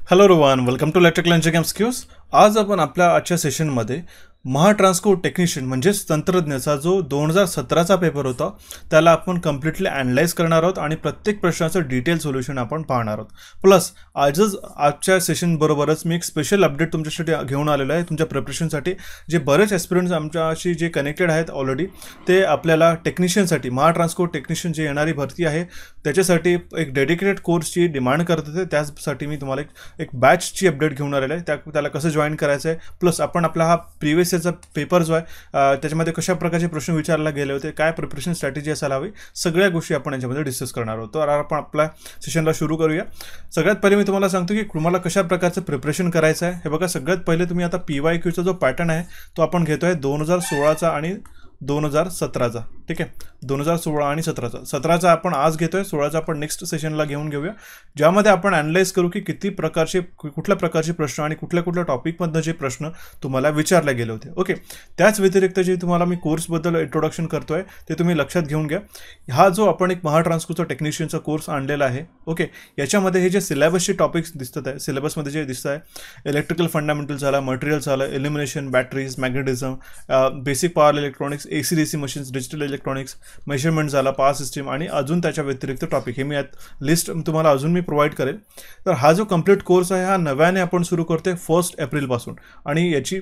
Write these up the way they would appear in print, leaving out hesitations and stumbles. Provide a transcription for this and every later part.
Hello Rohan, welcome to electrical engineering skills. आज आपण आपल्या आजच्या सेशनमध्ये महाट्रान्सको टेक्निशियन म्हणजेच तंत्रज्ञाचा जो 2017चा पेपर होता त्याला आपण कम्प्लिटली ॲनलाइज करणार आहोत आणि प्रत्येक प्रश्नाचं डिटेल सोल्युशन आपण पाहणार आहोत. प्लस आजच्या सेशनबरोबरच मी एक स्पेशल अपडेट तुमच्यासाठी घेऊन आलेलो आहे तुमच्या प्रिपरेशनसाठी. जे बरेच ॲस्पिरंट्स आमच्याशी जे कनेक्टेड आहेत ऑलरेडी ते आपल्याला टेक्निशियनसाठी महाट्रान्सको टेक्निशियन जी येणारी भरती आहे त्याच्यासाठी एक डेडिकेटेड कोर्सची डिमांड करत होते. त्यासाठी मी तुम्हाला एक बॅचची अपडेट घेऊन आलेलं आहे. त्याला कसं जॉईन करायचं आहे, प्लस आपण आपला हा प्रिव्हियस याचा पेपर जो आहे त्याच्यामध्ये कशा प्रकारचे प्रश्न विचारले गेले होते, काय प्रिपरेशन स्ट्रॅटेजी असायला हवी, सगळ्या गोष्टी आपण याच्यामध्ये डिस्कस करणार आहोत. तर आपण आपल्या सेशनला सुरू करूया. सगळ्यात पहिले मी तुम्हाला सांगतो की तुम्हाला कशा प्रकारचं प्रिपरेशन करायचं आहे. हे बघा, सगळ्यात पहिले तुम्ही आता PYQचा जो पॅटर्न आहे तो आपण घेतोय 2016चा आणि 2017चा. ठीक आहे, 2016 आणि 17चा आपण आज घेतोय, 16चा आपण नेक्स्ट सेशनला घेऊया, ज्यामध्ये आपण ॲनलाइज करू की कुठल्या प्रकारचे प्रश्न आणि कुठल्या टॉपिकमधनं जे प्रश्न तुम्हाला विचारले गेले होते. ओके, त्याच व्यतिरिक्त जे तुम्हाला मी कोर्सबद्दल इंट्रोडक्शन करतोय ते तुम्ही लक्षात घेऊन घ्या. हा जो आपण एक महाट्रान्सकोचा टेक्निशियनचा कोर्स आणलेला आहे, ओके, याच्यामध्ये हे जे सिलेबसचे टॉपिक्स दिसतात आहे, सिलेबसमध्ये जे दिसत आहे इलेक्ट्रिकल फंडामेंटल झाला, मटेरियल झालं, illumination, batteries, magnetism, basic power electronics, AC DC machines, digital electronics, measurement झाला, पॉवर सिस्टीम आणि अजून त्याच्या व्यतिरिक्त टॉपिक हे मी यात लिस्ट तुम्हाला अजून मी प्रोव्हाइड करेल. तर हा जो कम्प्लीट कोर्स आहे हा नव्याने आपण सुरू करतोय 1 एप्रिलपासून आणि याची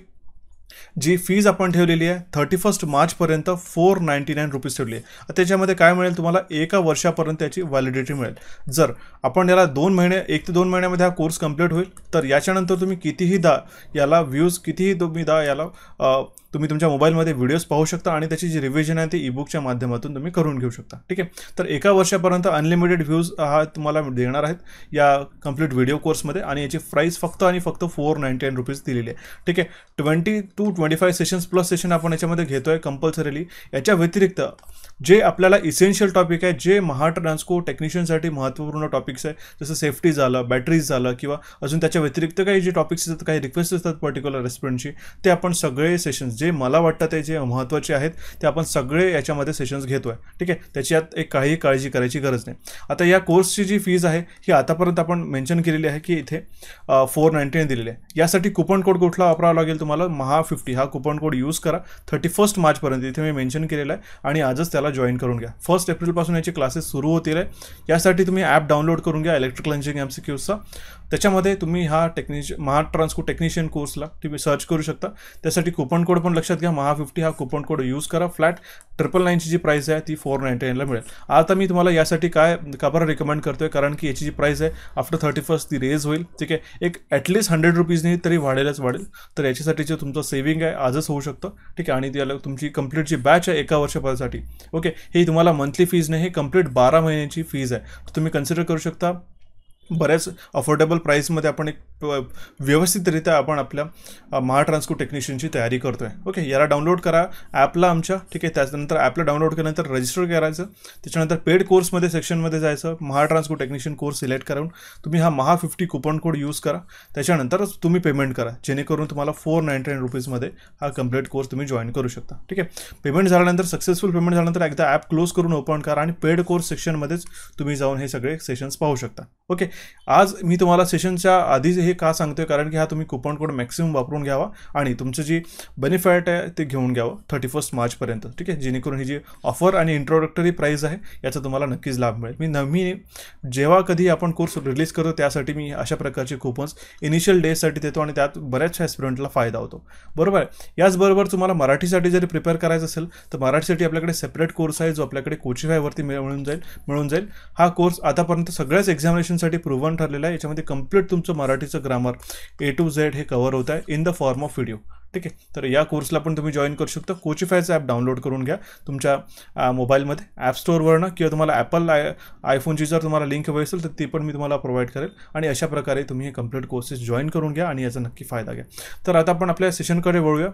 जी फीज आपण ठेवलेली आहे 31 मार्चपर्यंत 499 रुपीज ठेवली आहे. त्याच्यामध्ये काय मिळेल तुम्हाला, 1 वर्षापर्यंत याची व्हॅलिडिटी मिळेल. जर आपण याला 1 ते 2 महिन्यामध्ये हा कोर्स कंप्लीट होईल तर याच्यानंतर तुम्ही कितीही याला व्ह्यूज याला तुम्ही तुमच्या मोबाईलमध्ये व्हिडिओज पाहू शकता आणि त्याची जी रिव्हिजन आहे ती ईबुकच्या माध्यमातून तुम्ही करून घेऊ शकता. ठीक आहे, तर 1 वर्षापर्यंत अनलिमिटेड व्ह्यूज हा तुम्हाला देणार आहेत या कम्प्लीट व्हिडिओ कोर्समध्ये आणि याची प्राईस फक्त 499 रुपीज दिलेली आहे. ठीक आहे, 20 to 25 सेशन्स प्लस सेशन आपण याच्यामध्ये घेतोय कंपल्सरीली. याच्या व्यतिरिक्त जे आपल्याला इसेन्शियल टॉपिक आहे, जे महाट्रान्सको टेक्निशियनसाठी महत्त्वपूर्ण टॉपिक्स आहे, जसं सेफ्टी झालं, बॅटरीज झालं किंवा अजून त्याच्या व्यतिरिक्त काही जे टॉपिक्स असतात, काही रिक्वेस्ट असतात पर्टिक्युलर रेस्पिरंटची, ते आपण सगळे सेशन्स जे मला वाटतं ते जे महत्त्वाचे आहेत ते आपण सगळे याच्यामध्ये सेशन्स घेतोय. ठीक आहे, त्याच्यात काही काळजी करायची गरज नाही. आता या कोर्सची जी फीज आहे ही आतापर्यंत आपण मेन्शन केलेली आहे की इथे 499 दिलेली आहे. यासाठी कुपन कोड कुठला वापरावा लागेल तुम्हाला, MAHA50 हा कुपन कोड यूज करा 31 मार्चपर्यंत, इथे मी मेन्शन केलेला आहे आणि आजच त्याला जॉईन करून घ्या. 1 एप्रिलपासून याचे क्लासेस सुरू होतील. यासाठी तुम्ही ॲप डाउनलोड करून घ्या इलेक्ट्रिकल इंजिनिअरिंग MCQचा. त्याच्यामध्ये तुम्ही हा महाट्रान्सको टेक्निशियन कोर्सला तुम्ही सर्च करू शकता. त्यासाठी कुपन कोड पण लक्षात घ्या, MAHA50 हा कुपन कोड यूज करा. फ्लॅट 999ची जी प्राईस आहे ती 499ला मिळेल. आता मी तुम्हाला यासाठी का बरं रिकमेंड करतोय, कारण की याची जी प्राईस आहे आफ्टर 31 ती रेज होईल. ठीक आहे, एक ॲटलिस्ट 100 रुपीजनी तरी वाढेल. तर याच्यासाठी जे तुमचं सेव्हिंग आहे आजच होऊ शकतं. ठीक आहे, आणि त्याला तुमची कंप्लीट जी बॅच आहे 1 वर्षासाठी, ओके, ही तुम्हाला मंथली फीज नाही, ही कंप्लीट 12 महिन्याची फीज आहे. तुम्ही कन्सिडर करू शकता बऱ्याच अफोर्डेबल प्राईसमध्ये आपण एक व्यवस्थितरित्या आपण आपल्या महाट्रान्सको टेक्निशियनची तयारी करतोय. ओके, याला डाउनलोड करा ॲपला आमच्या. ठीक आहे, त्याच्यानंतर ॲपला डाउनलोड केल्यानंतर रजिस्टर करायचं. त्याच्यानंतर पेड कोर्समध्ये सेक्शनमध्ये जायचं, महाट्रान्सको टेक्निशियन कोर्स सिलेक्ट करून तुम्ही हा MAHA50 कुपन कोड यूज करा. त्याच्यानंतरच तुम्ही पेमेंट करा, जेणेकरून तुम्हाला 499 रुपीजमध्ये हा कम्प्लीट कोर्स तुम्ही जॉईन करू शकता. ठीक आहे, पेमेंट झाल्यानंतर सक्सेसफुल पेमेंट झाल्यानंतर एकदा ॲप क्लोज करून ओपन करा आणि पेड कोर्स सेक्शनमध्येच तुम्ही जाऊन हे सगळे सेशन्स पाहू शकता. ओके, आज मी तुम्हाला सेशनच्या आधीच हे का सांगतोय, कारण की हा तुम्ही कुपन कोड मॅक्सिमम वापरून घ्यावा आणि तुमचं जी बेनिफिट आहे ते घेऊन घ्यावं 31 मार्चपर्यंत. ठीक आहे, जेणेकरून ही जी ऑफर आणि इंट्रोडक्टरी प्राईस आहे याचा तुम्हाला नक्कीच लाभ मिळेल. मी जेव्हा कधी आपण कोर्स रिलीज करतो त्यासाठी मी अशा प्रकारचे कुपन्स इनिशियल डेजसाठी देतो आणि त्यात बऱ्याचशा ॲस्पिरंटला फायदा होतो. बरोबर आहे. याचबरोबर तुम्हाला मराठीसाठी जरी प्रिपेअर करायचं असेल तर मराठीसाठी आपल्याकडे सेपरेट कोर्स आहे जो आपल्याकडे कोचिफायवरती मिळून जाईल. हा कोर्स आतापर्यंत सगळ्याच एक्झामिनेशनसाठी प्रूव्हन ठरलेला आहे. याच्यामध्ये कंप्लीट तुमचं मराठीचं ग्रामर A to Z हे कव्हर होत आहे in the form of video. ठीक आहे, तर या कोर्सला पण तुम्ही जॉईन करू शकता. कोचिफायचं ॲप डाउनलोड करून घ्या तुमच्या मोबाईलमध्ये ॲप स्टोअरवरनं, किंवा तुम्हाला ॲपल आयफोनची जर तुम्हाला लिंक हवी असेल तर ती पण मी तुम्हाला प्रोव्हाइड करेल. आणि अशा प्रकारे तुम्ही हे कम्प्लीट कोर्सेस जॉईन करून घ्या आणि याचा नक्की फायदा घ्या. तर आता आपण आपल्या सेशनकडे वळूया.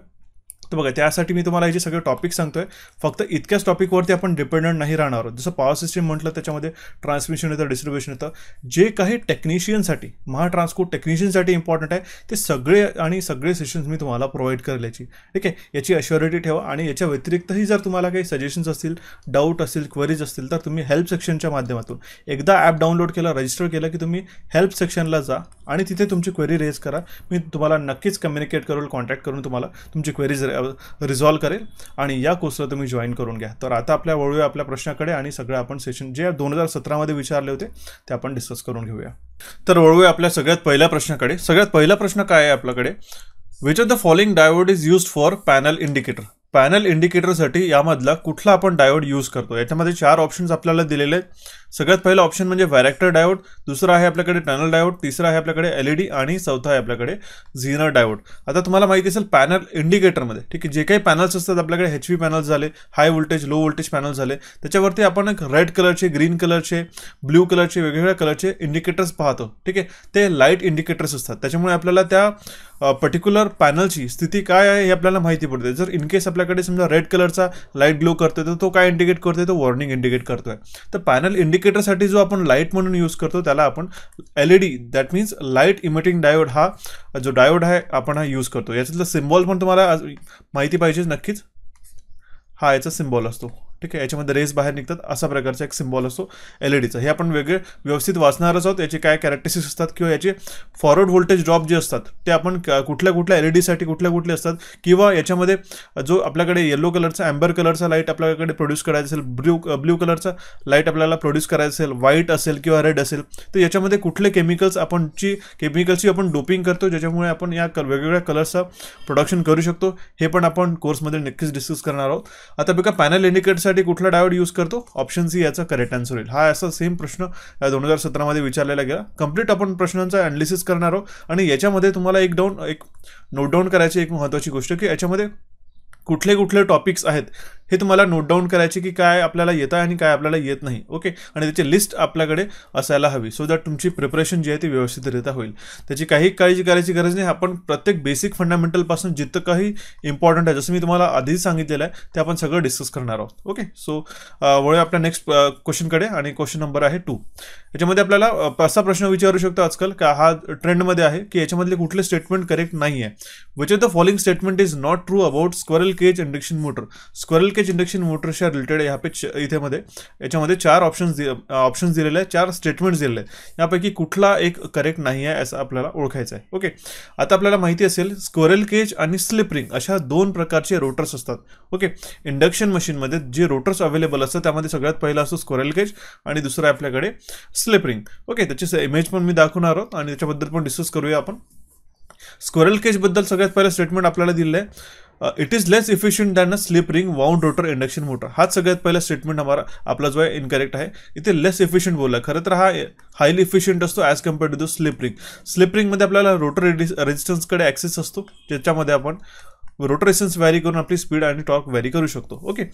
तर बघा, त्यासाठी मी तुम्हाला हे जे सगळे टॉपिक सांगतोय फक्त इतक्याच टॉपिकवरती आपण डिपेंडंट नाही राहणार आहोत. जसं पॉवर सिस्टीम म्हटलं त्याच्यामध्ये ट्रान्समिशन येतं, डिस्ट्रीब्युशन येतं. जे काही टेक्निशियनसाठी महाट्रान्सको टेक्निशियनसाठी इम्पॉर्टंट आहे ते सगळे सेशन्स मी तुम्हाला प्रोव्हाइड करेल याची. ठीक आहे, याची अश्युरिटी ठेवा. आणि याच्या व्यतिरिक्तही जर तुम्हाला काही सजेशन्स असतील, डाऊट असतील, क्वेरीज असतील तर तुम्ही हेल्प सेक्शनच्या माध्यमातून एकदा ॲप डाउनलोड केलं, रजिस्टर केलं की तुम्ही हेल्प सेक्शनला जा. आणि तिथे तुमची क्वेरी रेज करा. मी तुम्हाला नक्कीच कम्युनिकेट करून कॉन्टॅक्ट करून तुम्हाला तुमची क्वेरीज रिझॉल्व करेल आणि या कोर्सला तुम्ही जॉईन करून घ्या. तर आता वळूया आपल्या प्रश्नाकडे आणि सगळं आपण सेशन जे 2017 विचारले होते ते आपण डिस्कस करून घेऊया. तर वळूया आपल्या सगळ्यात पहिल्या प्रश्नाकडे. सगळ्यात पहिला प्रश्न काय आहे आपल्याकडे, which of the following diode is used for panel indicator. Panel इंडिकेटरसाठी यामधला कुठला आपण डायोड यूज करतो. याच्यामध्ये 4 ऑप्शन्स आपल्याला दिलेले आहेत. सगळ्यात पहिला ऑप्शन म्हणजे व्हॅरेक्टर डायोड, दुसरा आहे आपल्याकडे टनल डायोड, तिसरा आहे आपल्याकडे LED आणि चौथा आहे आपल्याकडे झीनर डायोड. आता तुम्हाला माहिती असेल पॅनल इंडिकेटरमध्ये ठीक आहे जे काही पॅनल्स असतात आपल्याकडे HV पॅनल्स झाले, high voltage low voltage panel झाले, त्याच्यावरती आपण एक रेड कलरचे, ग्रीन कलरचे, ब्ल्यू कलरचे वेगवेगळ्या कलरचे इंडिकेटर्स पाहतो. ठीक आहे, ते लाईट इंडिकेटर्स असतात. त्याच्यामुळे आपल्याला त्या पर्टिक्युलर पॅनलची स्थिती काय आहे हे आपल्याला माहिती पडते. जर इन केस आपल्याकडे समजा रेड कलरचा लाईट ग्लो करतोय तर तो काय इंडिकेट करतोय, तो वॉर्निंग इंडिकेट करतोय. तर पॅनल इंडिकेटरसाठी जो आपण लाईट म्हणून यूज करतो त्याला आपण LED that means light emitting diode हा जो डायोड आहे आपण हा यूज करतो. याच्यातलं सिम्बॉल पण तुम्हाला माहिती पाहिजे नक्कीच. हा याचा सिम्बॉल असतो. ठीक आहे, याच्यामध्ये रेस बाहेर निघतात असा प्रकारचा एक सिम्बॉल असतो LEDचा. हे आपण वेगळे व्यवस्थित वाचणारच आहोत. याचे काय कॅरेक्टरिस्टिक्स असतात किंवा याचे फॉरवर्ड व्होल्टेज ड्रॉप जे असतात ते आपण कुठल्या LED कुठले असतात किंवा याच्यामध्ये जो आपल्याकडे येलो कलरचा अँबर कलरचा लाईट आपल्याकडे प्रोड्यूस करायचा असेल, ब्ल्यू कलरचा लाईट आपल्याला प्रोड्यूस करायचा असेल, व्हाईट असेल किंवा रेड असेल, तर याच्यामध्ये कुठले केमिकल्सची आपण डोपिंग करतो ज्याच्यामुळे आपण या वेगवेगळ्या कलर्सचा प्रोडक्शन करू शकतो. हे पण आपण कोर्समध्ये नक्कीच डिस्कस करणार आहोत. आता बघा पॅनल इंडिकेटरसाठी कुठला डायोड यूज करतो, ऑप्शन सी याचा करेक्ट आन्सर होईल. हा असा सेम प्रश्न 2017 विचारलेला गेला. कंप्लीट आपण प्रश्नांचा अनालिसिस करणार आहोत आणि याच्यामध्ये तुम्हाला एक नोट डाऊन करायची एक महत्त्वाची गोष्ट की याच्यामध्ये कुठले टॉपिक्स आहेत हे तुम्हाला नोट डाऊन करायचे की काय आपल्याला येतं आणि काय आपल्याला येत नाही. ओके, आणि त्याची लिस्ट आपल्याकडे असायला हवी सो दॅट तुमची प्रिपरेशन जी आहे ती व्यवस्थितरित्या होईल. त्याची काही काळजी करायची गरज नाही. आपण प्रत्येक बेसिक फंडामेंटलपासून जितकं काही इम्पॉर्टंट आहे जसं मी तुम्हाला आधीच सांगितलेलं आहे ते आपण सगळं डिस्कस करणार आहोत. ओके, सो वळूया आपल्या नेक्स्ट क्वेश्चनकडे आणि क्वेश्चन नंबर आहे 2. याच्यामध्ये आपल्याला असा प्रश्न विचारू शकतो आजकाल का हा ट्रेंडमध्ये आहे की याच्यामधले कुठले स्टेटमेंट करेक्ट नाही आहे. Which of the following statement is not true about squirrel cage induction motor. Squirrel cage induction मोटरच्या रिलेटेड याच्यामध्ये 4 ऑप्शन्स दिलेले आहेत, 4 स्टेटमेंट्स दिलेले आहेत. यापैकी कुठला एक करेक्ट नाही आहे असं आपल्याला ओळखायचं आहे. ओके, आता आपल्याला माहिती असेल स्क्वेरल केज आणि स्लिप रिंग अशा 2 प्रकारचे रोटर्स असतात. ओके, इंडक्शन मशीनमध्ये जे रोटर्स अवेलेबल असतात त्यामध्ये सगळ्यात पहिला असतो स्क्वेरल केज आणि दुसरा आपल्याकडे स्लिप रिंग. ओके, त्याची इमेज पण मी दाखवणार आहोत आणि त्याच्याबद्दल पण डिस्कस करूया आपण. स्क्वेरल केज बद्दल सगळ्यात पहिला स्टेटमेंट आपल्याला दिलेलं आहे, it is less efficient than a slip ring wound rotor induction motor. हाच सगळ्यात पहिला स्टेटमेंट आपला जो आहे इनकरेक्ट आहे. इथे लेस इफिशियंट बोलला, खरं तर हा हायली इफिशियंट असतो as compared to the slip ring. Slip रिंगमध्ये आपल्याला रोटर रेजिस्टन्सकडे ॲक्सेस असतो ज्याच्यामध्ये आपण रोटर रेजिस्टन्स व्हॅरी करून आपली स्पीड आणि टॉर्क व्हॅरी करू शकतो. ओके,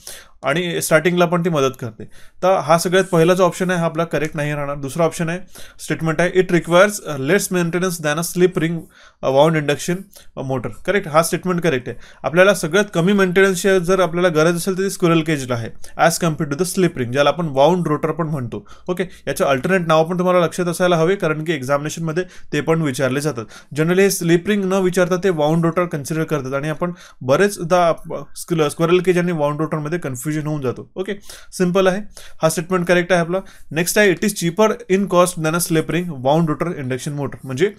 आणि स्टार्टिंगला पण ती मदत करते. तर हा सगळ्यात पहिला जो ऑप्शन आहे हा आपला करेक्ट नाही राहणार. दुसरा ऑप्शन आहे स्टेटमेंट आहे it requires less maintenance than a slip ring wound induction motor. Correct, हा स्टेटमेंट करेक्ट आहे. आपल्याला सगळ्यात कमी मेंटेनन्सची जर आपल्याला गरज असेल तर ती स्क्वेरल केजला आहे as compared to the slip ring ज्याला आपण वाउंड रोटर पण म्हणतो. ओके, याचं अल्टरनेट नाव पण तुम्हाला लक्षात असायला हवे कारण की एक्झामिनेशनमध्ये ते पण विचारले जातात. जनरली हे स्लिप रिंग न विचारता ते वाउंड रोटर कन्सिडर करतात आणि आपण बरेचदा स्क्वेरल केज आणि वाउंड रोटरमध्ये कन्फ्युजन होऊन जातो. ओके, सिंपल आहे, हा स्टेटमेंट करेक्ट आहे आपला. नेक्स्ट आहे it is cheaper in cost than a slip ring wound rotor induction motor. म्हणजे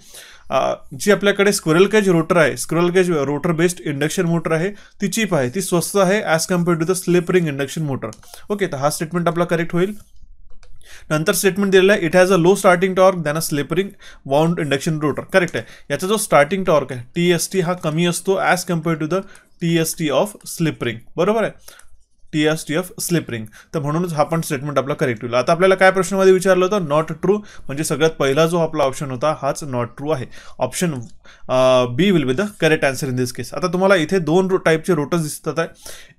जी आपल्याकडे स्क्वेरल केज रोटर आहे, squirrel cage rotor based induction motor आहे ती चीप आहे, ती स्वस्त आहे as compared to the slip ring induction motor. Okay, तर हा स्टेटमेंट आपला करेक्ट होईल. नंतर स्टेटमेंट दिलेला आहे it has a low starting torque than a slip ring wound induction rotor. Correct आहे. याचा जो स्टार्टिंग टॉर्क आहे TST हा कमी असतो as compared to the TST of slip ring. बरोबर आहे, TST ऑफ स्लिप रिंग. तर म्हणूनच हा पण स्टेटमेंट आपला करेक्ट होईल. आता आपल्याला काय प्रश्नामध्ये विचारलं होतं, नॉट ट्रू, म्हणजे सगळ्यात पहिला जो आपला ऑप्शन होता हाच नॉट ट्रू आहे. Option B will be the correct answer in this case. आता तुम्हाला इथे 2 टाईपचे रोटर्स दिसतात आहे.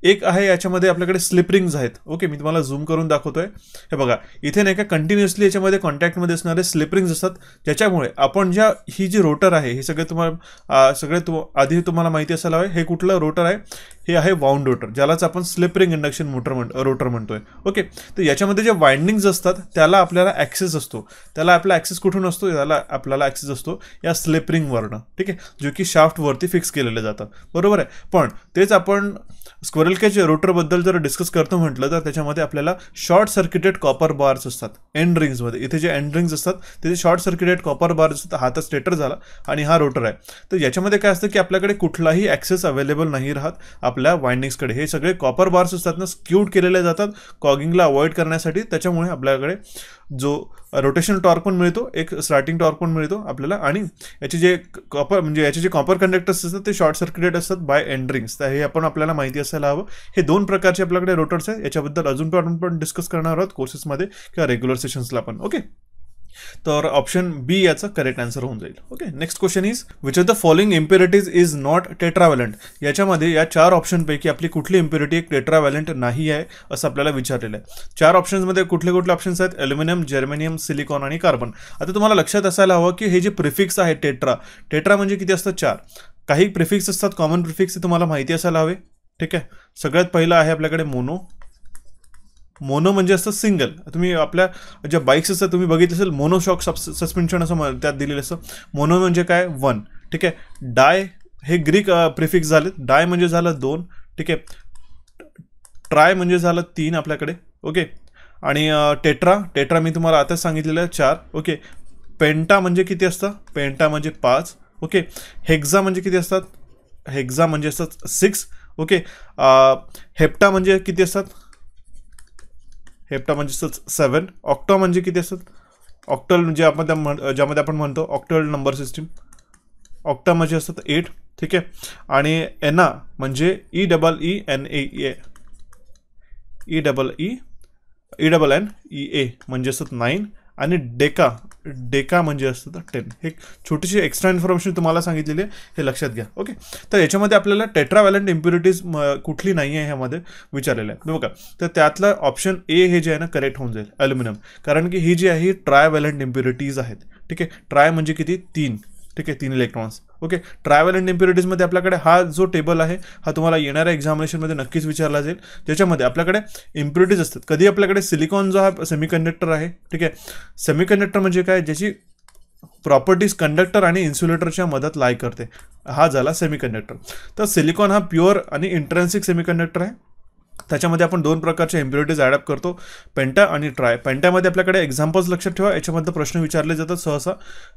एक आहे याच्यामध्ये आपल्याकडे स्लिप रिंग्स आहेत. ओके, मी तुम्हाला झूम करून दाखवतोय. हे बघा, इथे नाही का कंटिन्युअसली याच्यामध्ये कॉन्टॅक्टमध्ये असणारे स्लिप रिंग्स असतात ज्याच्यामुळे आपण ही जी रोटर आहे हे आधी तुम्हाला माहिती असायला हवे. हे कुठलं रोटर आहे, हे आहे वाउंड रोटर ज्यालाच आपण स्लिप रिंग कंडक्शन रोटर म्हणतोय. ओके, तर याच्यामध्ये जे वाइंडिंग्स असतात त्याला आपल्याला ॲक्सेस असतो. त्याला आपला ॲक्सेस कुठून असतो? याला आपल्याला ॲक्सेस असतो या स्लिप रिंगवरनं. ठीक आहे, जो की शाफ्टवरती फिक्स केलेलं जातं. बरोबर आहे. पण तेच आपण स्क्विरल केज रोटरबद्दल जर डिस्कस करतो म्हटलं तर त्याच्यामध्ये आपल्याला शॉर्ट सर्किटेड कॉपर बार्स असतात एंड रिंग्समध्ये. इथे जे एंड रिंग्स असतात तिथे शॉर्ट सर्किटेड कॉपर बार्स असतात. हा तर स्टेटर झाला आणि हा रोटर आहे. तर याच्यामध्ये काय असतं की आपल्याकडे कुठलाही ॲक्सेस अवेलेबल नाही राहत आपल्या वाइंडिंग्सकडे. हे सगळे कॉपर बार्स असतात ना, स्क्यूड केलेले जातात कॉगिंगला अवॉइड करण्यासाठी. त्याच्यामुळे आपल्याकडे जो रोटेशन टॉर्क पण मिळतो, एक स्टार्टिंग टॉर्क पण मिळतो आपल्याला. आणि याचे जे कॉपर कंडक्टर्स असतात ते शॉर्ट सर्किटेड असतात बाय एंड रिंग्स. तर हे आपण आपल्याला माहिती असायला हवं. हे दोन प्रकारचे आपल्याकडे रोटर्स आहेत. याच्याबद्दल अजून पण डिस्कस करणार आहोत कोर्सेसमध्ये किंवा रेग्युलर सेशन्सला पण. ओके, तर ऑप्शन बी याचा करेक्ट आन्सर होऊन जाईल. Okay, next question is which of the following impurities is not tetravalent. याच्यामध्ये या 4 ऑप्शनपैकी आपली कुठली इम्प्युरिटी एक टेट्राव्हॅलंट नाही आहे असं आपल्याला विचारलेलं आहे. 4 ऑप्शन्समध्ये कुठले ऑप्शन्स आहेत? ॲल्युमिनियम, जर्मेनियम, सिलिकॉन आणि कार्बन. आता तुम्हाला लक्षात असायला हवं की हे जे प्रिफिक्स आहे टेट्रा म्हणजे किती असतात? 4. काही प्रिफिक्स असतात कॉमन प्रिफिक्स, ते तुम्हाला माहिती असायला हवे. ठीक आहे, सगळ्यात पहिलं आहे आपल्याकडे मोनो म्हणजे असतं सिंगल. तुम्ही आपल्या ज्या बाईक्स असतात तुम्ही बघितलं असेल मोनोशॉक सस्पेन्शन असं त्यात दिलेलं असतं. मोनो म्हणजे काय? 1. ठीक आहे, डाय हे ग्रीक प्रिफिक्स झाले. डाय म्हणजे झालं 2. ठीक आहे, ट्राय म्हणजे झालं 3 आपल्याकडे. ओके, आणि टेट्रा मी तुम्हाला आताच सांगितलेलं आहे 4. ओके, पेंटा म्हणजे किती असतं? पेंटा म्हणजे 5. ओके, हेक्झा म्हणजे किती असतात? हेक्झा म्हणजे असतात 6. ओके, हेप्टा म्हणजे किती असतात? हेप्टा म्हणजे 7. ऑक्टा म्हणजे किती असतात? ऑक्टल म्हणजे ज्यामध्ये आपण म्हणतो ऑक्टल नंबर सिस्टीम. ऑक्टा म्हणजे असतात 8. ठीक आहे, आणि एना म्हणजे EENEA म्हणजे असतात 9. आणि डेका म्हणजे असतं 10. हे छोटीशी एक्स्ट्रा इन्फॉर्मेशन तुम्हाला सांगितलेली आहे, हे लक्षात घ्या. ओके, तर याच्यामध्ये आपल्याला टेट्राव्हॅलंट इम्प्युरिटीज कुठली नाही आहे ह्यामध्ये विचारलेलं आहे बघा. तर त्यातलं ऑप्शन ए हे जे आहे ना करेक्ट होऊन जाईल, ॲल्युमिनियम. कारण की ही जी आहे ही ट्रायव्हॅलंट इम्प्युरिटीज आहेत. ठीक आहे, ट्राय म्हणजे किती? 3. ठीक आहे, 3 इलेक्ट्रॉन्स. ओके, ट्रायव्हॅलंट इम्प्युरिटीजमध्ये आपल्याकडे हा जो टेबल आहे हा तुम्हाला येणाऱ्या एक्झामिनेशनमध्ये नक्कीच विचारला जाईल. ज्याच्यामध्ये आपल्याकडे इम्प्युरिटीज असतात. कधी आपल्याकडे सिलिकॉन जो हा सेमीकंडक्टर आहे. ठीक आहे, सेमीकंडक्टर म्हणजे काय? ज्याची प्रॉपर्टीज कंडक्टर आणि इन्सुलेटरच्या मदत लाय करते, हा झाला सेमीकंडक्टर. तर सिलिकॉन हा प्युअर आणि इंट्रेन्सिक सेमीकंडक्टर आहे. त्याच्यामध्ये आपण 2 प्रकारच्या इम्प्युरिटीज ॲडअप करतो, पेंटा आणि ट्राय. पेंटामध्ये आपल्याकडे एक्झाम्पल्स लक्षात ठेवा, याच्यामध्ये प्रश्न विचारले जातात सहसा.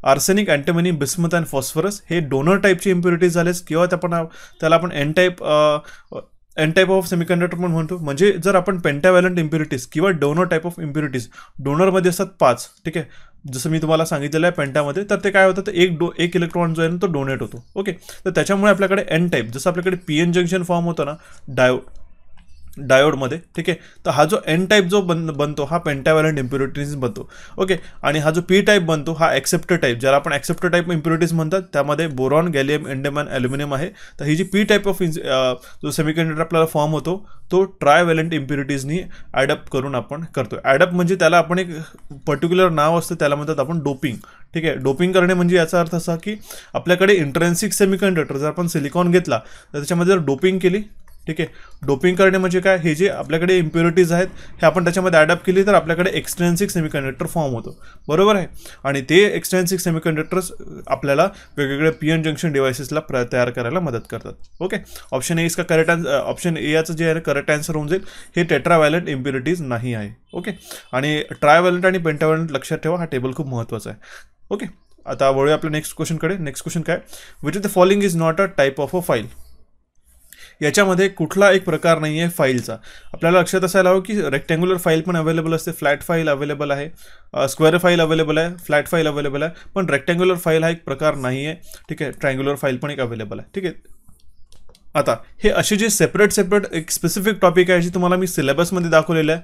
आर्सेनिक, अँटिमनी, बिस्मथ आणि फॉस्फरस हे डोनर टाईपचे इम्प्युरिटीज झालेस, किंवा त्याला आपण एन टाईप ऑफ सेमीकंडक्टर पण म्हणतो. म्हणजे जर आपण पेंटाव्हॅलंट इम्प्युरिटीज किंवा डोनर टाईप ऑफ इम्प्युरिटीज, डोनरमध्ये असतात 5. ठीक आहे, जसं मी तुम्हाला सांगितलेलं आहे पेंटामध्ये, तर ते काय होतं? तर एक इलेक्ट्रॉन जो आहे ना तो डोनेट होतो. ओके, तर त्याच्यामुळे आपल्याकडे एन टाईप, जसं आपल्याकडे PN जंक्शन फॉर्म होतं ना डायोडमध्ये. ठीक आहे, तर हा जो एन टाईप जो बनतो हा पेंटाव्हॅलंट इम्प्युरिटीज बनतो. ओके, आणि हा जो पी टाईप बनतो हा ॲक्सेप्टर टाईप, ज्याला आपण ॲक्सेप्टर टाईप इम्प्युरिटीज म्हणतात. त्यामध्ये बोरॉन, गॅलियम, इंडियम, ॲल्युमिनियम आहे. तर ही जी पी टाईप ऑफ जो सेमीकंडक्टर आपल्याला फॉर्म होतो तो ट्रायव्हॅलंट इम्प्युरिटीजनी ॲडअप करून आपण करतो. ॲडअप म्हणजे त्याला आपण एक पर्टिक्युलर नाव असतं, त्याला म्हणतात आपण डोपिंग. ठीक आहे, डोपिंग करणे म्हणजे याचा अर्थ असा की आपल्याकडे इंट्रेन्सिक सेमीकंडक्टर जर आपण सिलिकॉन घेतला तर त्याच्यामध्ये जर डोपिंग केली. ठीक आहे, डोपिंग करणे म्हणजे काय? हे जे आपल्याकडे इम्प्युरिटीज आहेत हे आपण त्याच्यामध्ये ॲडअप केली तर आपल्याकडे एक्सट्रेन्सिक सेमीकंडक्टर फॉर्म होतो. बरोबर आहे, आणि ते एक्सट्रेन्सिक सेमीकंडक्टर्स आपल्याला वेगवेगळे PN जंक्शन डिव्हाइसेसला तयार करायला मदत करतात. ओके, ऑप्शन ए इसका करेक्ट ऑप्शन ए याचं जे आहे करेक्ट आन्सर होऊन जाईल. हे टेट्राव्हॅलंट इम्प्युरिटीज नाही आहे. ओके, आणि ट्रायव्हॅलंट आणि पेंटाव्हॅलंट लक्षात ठेवा, हा टेबल खूप महत्त्वाचा आहे. ओके, आता वळूया आपल्या नेक्स्ट क्वेश्चनकडे. नेक्स्ट क्वेश्चन काय? Which of the following is not a type of a file. याच्यामध्ये कुठला एक प्रकार नाही आहे फाईलचा. आपल्याला लक्षात असायला हवं की रेक्टँग्युलर फाईल पण अवेलेबल असते, फ्लॅट फाईल अवेलेबल आहे, स्क्वेअर फाईल अवेलेबल आहे, फ्लॅट फाईल अवेलेबल आहे, पण रेक्टँग्युलर फाईल हा एक प्रकार नाही आहे. ठीक आहे, ट्रायंग्युलर फाईल पण एक अवेलेबल आहे. ठीक आहे, आता हे असे जे सेपरेट एक स्पेसिफिक टॉपिक आहे जे तुम्हाला मी सिलेबसमध्ये दाखवलेलं आहे.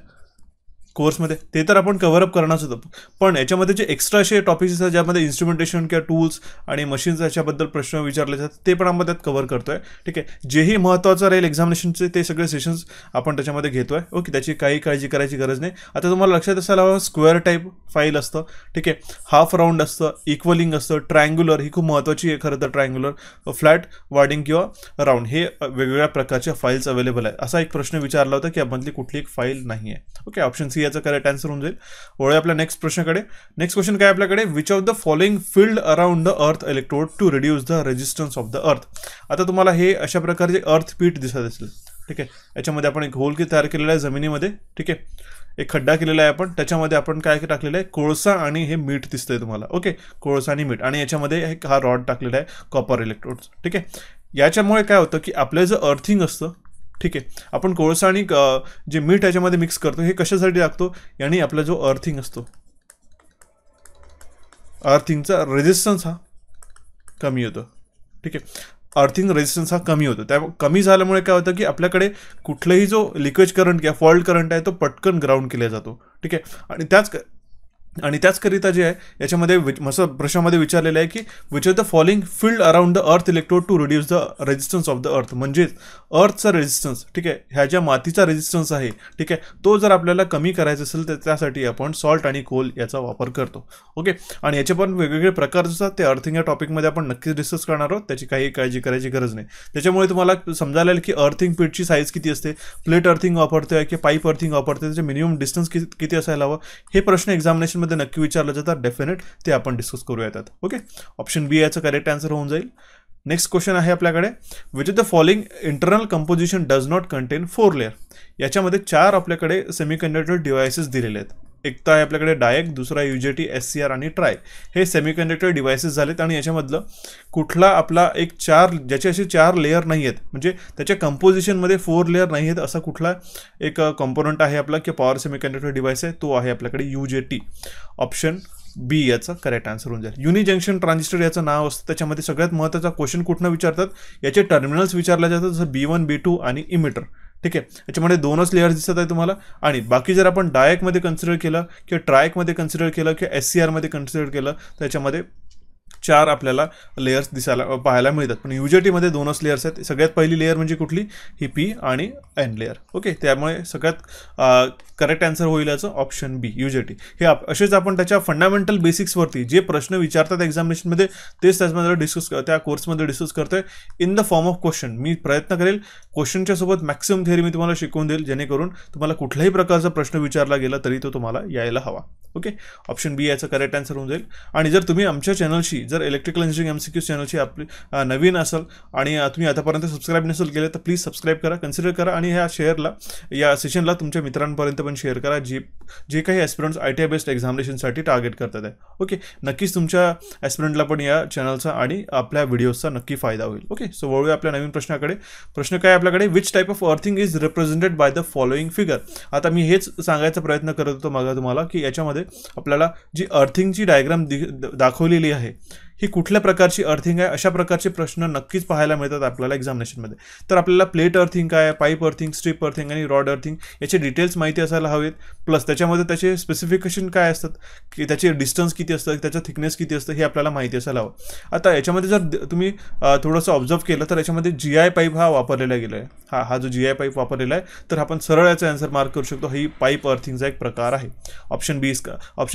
कोर्समध्ये ते तर आपण कव्हरअप करणारच होतं, पण याच्यामध्ये जे एक्स्ट्रा असे टॉपिक्स असतात ज्यामध्ये इन्स्ट्रुमेंटेशन किंवा टूल्स आणि मशीन्स याच्याबद्दल प्रश्न विचारले जातात ते पण आपण त्यात कव्हर करतोय. ठीक आहे, जेही महत्त्वाचं राहील एक्झामिनेशनचे ते सगळे सेशन्स आपण त्याच्यामध्ये घेतोय. ओके, त्याची काही काळजी करायची गरज नाही. आता तुम्हाला लक्षात असायला हवं, स्क्वेअर टाईप फाईल असतं. ठीक आहे, हाफ राऊंड असतं, इक्वलिंग असतं, ट्रायंग्युलर ही खूप महत्त्वाची आहे खरं तर. ट्रायंग्युलर, फ्लॅट, वार्डिंग किंवा राऊंड हे वेगवेगळ्या प्रकारच्या फाईल्स अवेलेबल आहेत. असा एक प्रश्न विचारला होता की यामधली कुठली एक फाईल नाही आहे. ओके, ऑप्शन सी याचं करेक्ट आन्सर होऊन जाईल. वळूया आपल्या नेक्स्ट प्रश्नाकडे. नेक्स्ट क्वेश्चन काय आपल्याकडे, which of the following field around the earth electrode to reduce the resistance of the earth. आता तुम्हाला हे अशा प्रकारचे अर्थ पीठ दिसत असेल. ठीक आहे, याच्यामध्ये आपण एक होल तयार केलेला आहे जमिनीमध्ये. ठीक आहे, एक खड्डा केलेला आहे आपण, त्याच्यामध्ये आपण काय टाकलेलं आहे, कोळसा आणि हे मीठ दिसतंय तुम्हाला. ओके, कोळसा आणि मीठ, आणि याच्यामध्ये हा रॉड टाकलेला आहे कॉपर इलेक्ट्रोड्स. ठीक आहे, याच्यामुळे काय होतं की आपलं जे अर्थिंग असतं, ठीक आहे, आपण कोळसा आणि जे मीठ याच्यामध्ये मिक्स करतो हे कशासाठी लागतो, याने आपला जो अर्थिंग असतो, अर्थिंगचा रेजिस्टन्स हा कमी होतो. ठीक आहे, अर्थिंग रेजिस्टन्स हा कमी होतो. त्या कमी झाल्यामुळे काय होतं की आपल्याकडे कुठलाही जो लिक्वेज करंट किंवा फॉल्ट करंट आहे तो पटकन ग्राउंड केला जातो. ठीक आहे, आणि त्याचकरिता जे आहे याच्यामध्ये प्रश्नामध्ये विचारलेलं आहे की which of the following field around the earth electrode to reduce the resistance of the earth. म्हणजेच अर्थचा रेजिस्टन्स, ठीक आहे, ह्या ज्या मातीचा रेजिस्टन्स आहे, ठीक आहे, तो जर आपल्याला कमी करायचा असेल तर त्यासाठी आपण सॉल्ट आणि कोल याचा वापर करतो. ओके, आणि याचे पण वेगवेगळे प्रकार असतात. ते अर्थिंग या टॉपिकमध्ये आपण नक्कीच डिस्कस करणार आहोत, त्याची काही काळजी करायची गरज नाही. त्याच्यामुळे तुम्हाला समजायला येईल की अर्थिंग पीठची साईज किती असते, प्लेट अर्थिंग वापरतोय की पाईप अर्थिंग वापरतोय, त्याचे मिनिमम डिस्टन्स किती असायला हवं, हे प्रश्न एक्झामिनेशन मध्ये नक्की विचारलं जातात. डेफिनेट ते आपण डिस्कस करूया त्यात. ओके, ऑप्शन बी याचं करेक्ट आन्सर होऊन जाईल. नेक्स्ट क्वेश्चन आहे आपल्याकडे, which of the following internal composition does not content 4 layer. याच्यामध्ये 4 आपल्याकडे सेमीकंडक्टर डिव्हायसेस दिलेले आहेत. एक तर आहे आपल्याकडे डायक, दुसरा UJT, SCR आणि ट्राय. हे सेमीकंडक्टर डिव्हायसेस झालेत, आणि याच्यामधलं कुठला आपला एक ज्याचे असे 4 लेअर नाही आहेत, म्हणजे त्याच्या कंपोजिशनमध्ये 4 लेअर नाही आहेत, असा कुठला एक कॉम्पोनंट आहे आपला की पॉवर सेमीकंडक्टर डिव्हाइस आहे, तो आहे आपल्याकडे UJT. ऑप्शन बी याचा करेक्ट आन्सर होऊन जाईल. युनि जंक्शन ट्रान्झिस्टर याचं नाव असतं. त्याच्यामध्ये सगळ्यात महत्त्वाचा क्वेश्चन कुठनं विचारतात, याचे टर्मिनल्स विचारले जातात, जसं B1, B2 आणि इमिटर. ठीक आहे, याच्यामध्ये 2च लेअर्स दिसत आहे तुम्हाला. आणि बाकी जर आपण डायकमध्ये कन्सिडर केलं किंवा ट्रायकमध्ये कन्सिडर केलं किंवा SCR मध्ये कन्सिडर केलं तर त्याच्यामध्ये 4 आपल्याला लेयर्स पाहायला मिळतात. पण UJT मध्ये 2च लेयर्स आहेत. सगळ्यात पहिली लेअर म्हणजे कुठली, ही P आणि N लेअर. ओके, त्यामुळे सगळ्यात करेक्ट आन्सर होईल याचं ऑप्शन बी, UJT. हे असेच आपण त्याच्या फंडामेंटल बेसिक्सवरती जे प्रश्न विचारतात एक्झामिनेशनमध्ये तेच त्याच्यामध्ये त्या कोर्समध्ये डिस्कस करतोय in the form of question. मी प्रयत्न करेल क्वेश्चनच्या सोबत मॅक्सिमम थिअरी मी तुम्हाला शिकवून देईल, जेणेकरून तुम्हाला कुठल्याही प्रकारचा प्रश्न विचारला गेला तरी तो तुम्हाला यायला हवा. ओके, ऑप्शन बी याचं करेक्ट आन्सर होऊन जाईल. आणि जर तुम्ही आमच्या चॅनलशी, जर इलेक्ट्रिकल इंजिनिअरिंग MCQ चॅनलशी आपली नवीन असाल आणि तुम्ही आतापर्यंत सबस्क्राईब नसेल केलं तर प्लीज सबस्क्राईब करा, कन्सिडर करा, आणि या सेशनला तुमच्या मित्रांपर्यंत पण शेअर करा जे काही ॲस्पिरंट्स ITI बेस्ड एक्झामिनेशनसाठी टार्गेट करतात आहे. ओके, नक्कीच तुमच्या ॲस्पिरंटला पण या चॅनलचा आणि आपल्या व्हिडिओजचा नक्की फायदा होईल. ओके, सो वळूया आपल्या नवीन प्रश्नाकडे. प्रश्न काय आपल्याकडे, which type of earthing is represented by the following figure. आता मी हेच सांगायचा प्रयत्न करत होतो मागा तुम्हाला की याच्यामध्ये आपल्याला जी अर्थिंगची डायग्राम दाखवलेली आहे ही कुठल्या प्रकारची अर्थिंग आहे, अशा प्रकारचे प्रश्न नक्कीच पाहायला मिळतात आपल्याला एक्झामिनेशनमध्ये. तर आपल्याला प्लेट अर्थिंग काय, पाईप अर्थिंग, स्ट्रिप अर्थिंग आणि रॉड अर्थिंग याचे डिटेल्स माहिती असायला हवेत. प्लस त्याच्यामध्ये त्याचे स्पेसिफिकेशन काय असतात, की त्याचे डिस्टन्स किती असतं, त्याचं थिकनेस किती असतं, हे आपल्याला माहिती असायला हवं. आता याच्यामध्ये जर तुम्ही थोडंसं ऑब्झर्व केलं तर याच्यामध्ये GI पाईप हा वापरलेला गेला आहे. हा जो GI पाईप वापरलेला आहे, तर आपण सरळ याचा आन्सर मार्क करू शकतो. ही पाईप अर्थिंगचा एक प्रकार आहे. ऑप्शन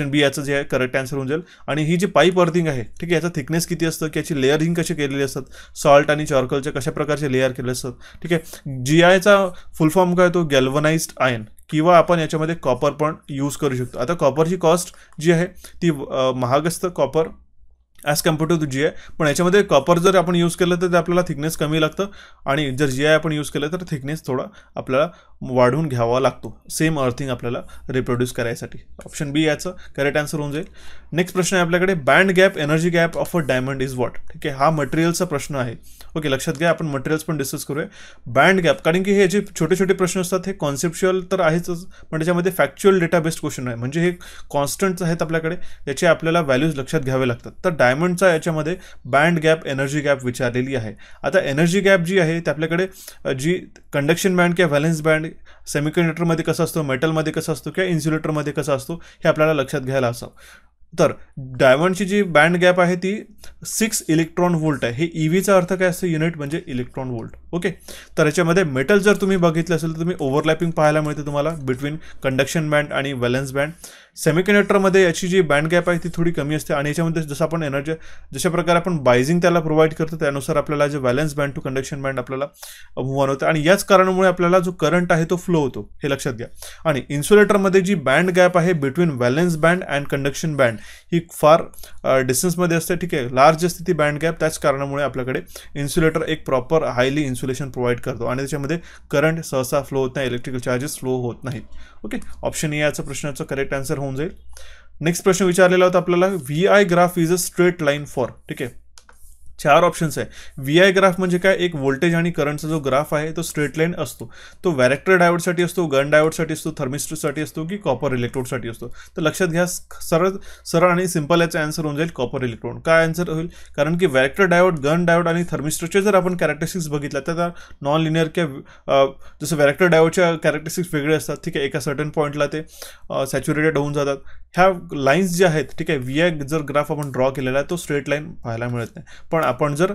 बी याचं जे आहे करेक्ट आन्सर होऊन जाईल. आणि ही जी पाईप अर्थिंग आहे, ठीक आहे, याचं थिकनेस किती असतं, की याची लेअरिंग कशी केलेली असतात, सॉल्ट आणि चार्कोलचे कशा प्रकारचे लेअर केले असतात. ठीक आहे, GIचा फुल फॉर्म काय, तो गॅल्वनाइज्ड आयर्न, किंवा आपण याच्यामध्ये कॉपर पण यूज करू शकतो. आता कॉपरची कॉस्ट जी आहे ती महाग असतं copper as compare to GI, पण याच्यामध्ये कॉपर जर आपण यूज केलं तर ते आपल्याला थिकनेस कमी लागतं, आणि जर GI आपण यूज केलं तर थिकनेस थोडा आपल्याला वाढवून घ्यावा लागतो सेम अर्थिंग आपल्याला रिप्रोड्यूस करायसाठी. ऑप्शन बी याचं करेक्ट आन्सर होऊन जाईल. नेक्स्ट प्रश्न आहे आपल्याकडे, band gap energy gap of a diamond is what. ठीक आहे, हा मटेरियलचा प्रश्न आहे. ओके, लक्षात घ्या, आपण मटेरियल्स पण डिस्कस करूया. बँड गॅप, कारण की हे जे छोटे छोटे प्रश्न असतात हे कॉन्सेप्च्युअल तर आहेच, पण त्याच्यामध्ये फॅक्च्युअल डेटा बेस्ड क्वेश्चन आहे, म्हणजे हे कॉन्स्टंट्स आहेत आपल्याकडे, याचे आपल्याला व्हॅल्यूज लक्षात घ्यावे लागतात. तर डायमंडचा याच्यामध्ये बँड गॅप एनर्जी गॅप विचारलेली आहे. आता एनर्जी गॅप जी आहे ते आपल्याकडे जी कंडक्शन बँड किंवा व्हॅलेन्स बँड सेमीकंडक्टरमध्ये कसा असतो, मेटलमध्ये कसा असतो किंवा इन्सुलेटरमध्ये कसा असतो हे आपल्याला लक्षात घ्यायला असावं. तर डायमंडची जी बँड गॅप आहे ती 6 इलेक्ट्रॉन व्होल्ट आहे. हे ईव्हीचा अर्थ काय असतं, युनिट म्हणजे इलेक्ट्रॉन व्होल्ट. ओके, तर याच्यामध्ये मेटल जर तुम्ही बघितलं असेल तर तुम्ही ओव्हरलॅपिंग पाहायला मिळते तुम्हाला बिटवीन कंडक्शन बँड आणि व्हॅलेन्स बँड. सेमीकंडक्टरमध्ये याची जी बँड गॅप आहे ती थोडी कमी असते आणि याच्यामध्ये जसं आपण एनर्जी जशा प्रकारे आपण बायझिंग त्याला प्रोव्हाइड करतो त्यानुसार आपल्याला जे valence band to conduction band आपल्याला मूव्ह ऑन होतं आणि याच कारणामुळे आपल्याला जो करंट आहे तो फ्लो होतो, हे लक्षात घ्या. आणि इन्सुलेटरमध्ये जी बँड गॅप आहे between valence band and conduction band ही फार डिस्टन्समध्ये असते. ठीक आहे, लार्ज असते ती बँड गॅप. त्याच कारणामुळे आपल्याकडे इन्सुलेटर एक प्रॉपर हायली इन्सुलेशन प्रोव्हाइड करतो आणि त्याच्यामध्ये करंट सहसा फ्लो होत नाही, इलेक्ट्रिकल चार्जेस फ्लो होत नाहीत. ओके, ऑप्शन ए याचं प्रश्नाचं करेक्ट आन्सर होऊन जाईल. नेक्स्ट प्रश्न विचारलेला होता आपल्याला, V I graph is a straight line for. ठीक आहे, 4 ऑप्शन्स आहे. व्ही आय ग्राफ म्हणजे काय, एक व्होल्टेज आणि करंटचा जो ग्राफ आहे तो स्ट्रेट लाईन असतो. तो व्हॅरेक्टर डायोडसाठी असतो, गन डायोडसाठी असतो, थर्मिस्टरसाठी असतो की कॉपर इलेक्ट्रोडसाठी असतो. तर लक्षात घ्या, सरळ आणि सिंपल याचा आन्सर होऊन जाईल कॉपर इलेक्ट्रोड. काय आन्सर होईल, कारण की व्हॅरेक्टर डायोड, गन डायोड आणि थर्मिस्टरचे जर आपण कॅरेक्टरिस्टिक्स बघितल्या तर नॉन लिनियर किंवा जसं व्हॅरेक्टर डायोडच्या कॅरेक्टरिस्टिक्स वेगळे असतात. ठीक आहे, एका सर्टन पॉईंटला ते सॅच्युरेटेड होऊन जातात. ह्या लाईन्स ज्या आहेत, ठीक आहे, व्ही आय जर ग्राफ आपण ड्रॉ केलेला आहे तो स्ट्रेट लाईन पाहायला मिळत नाही. पण आपण जर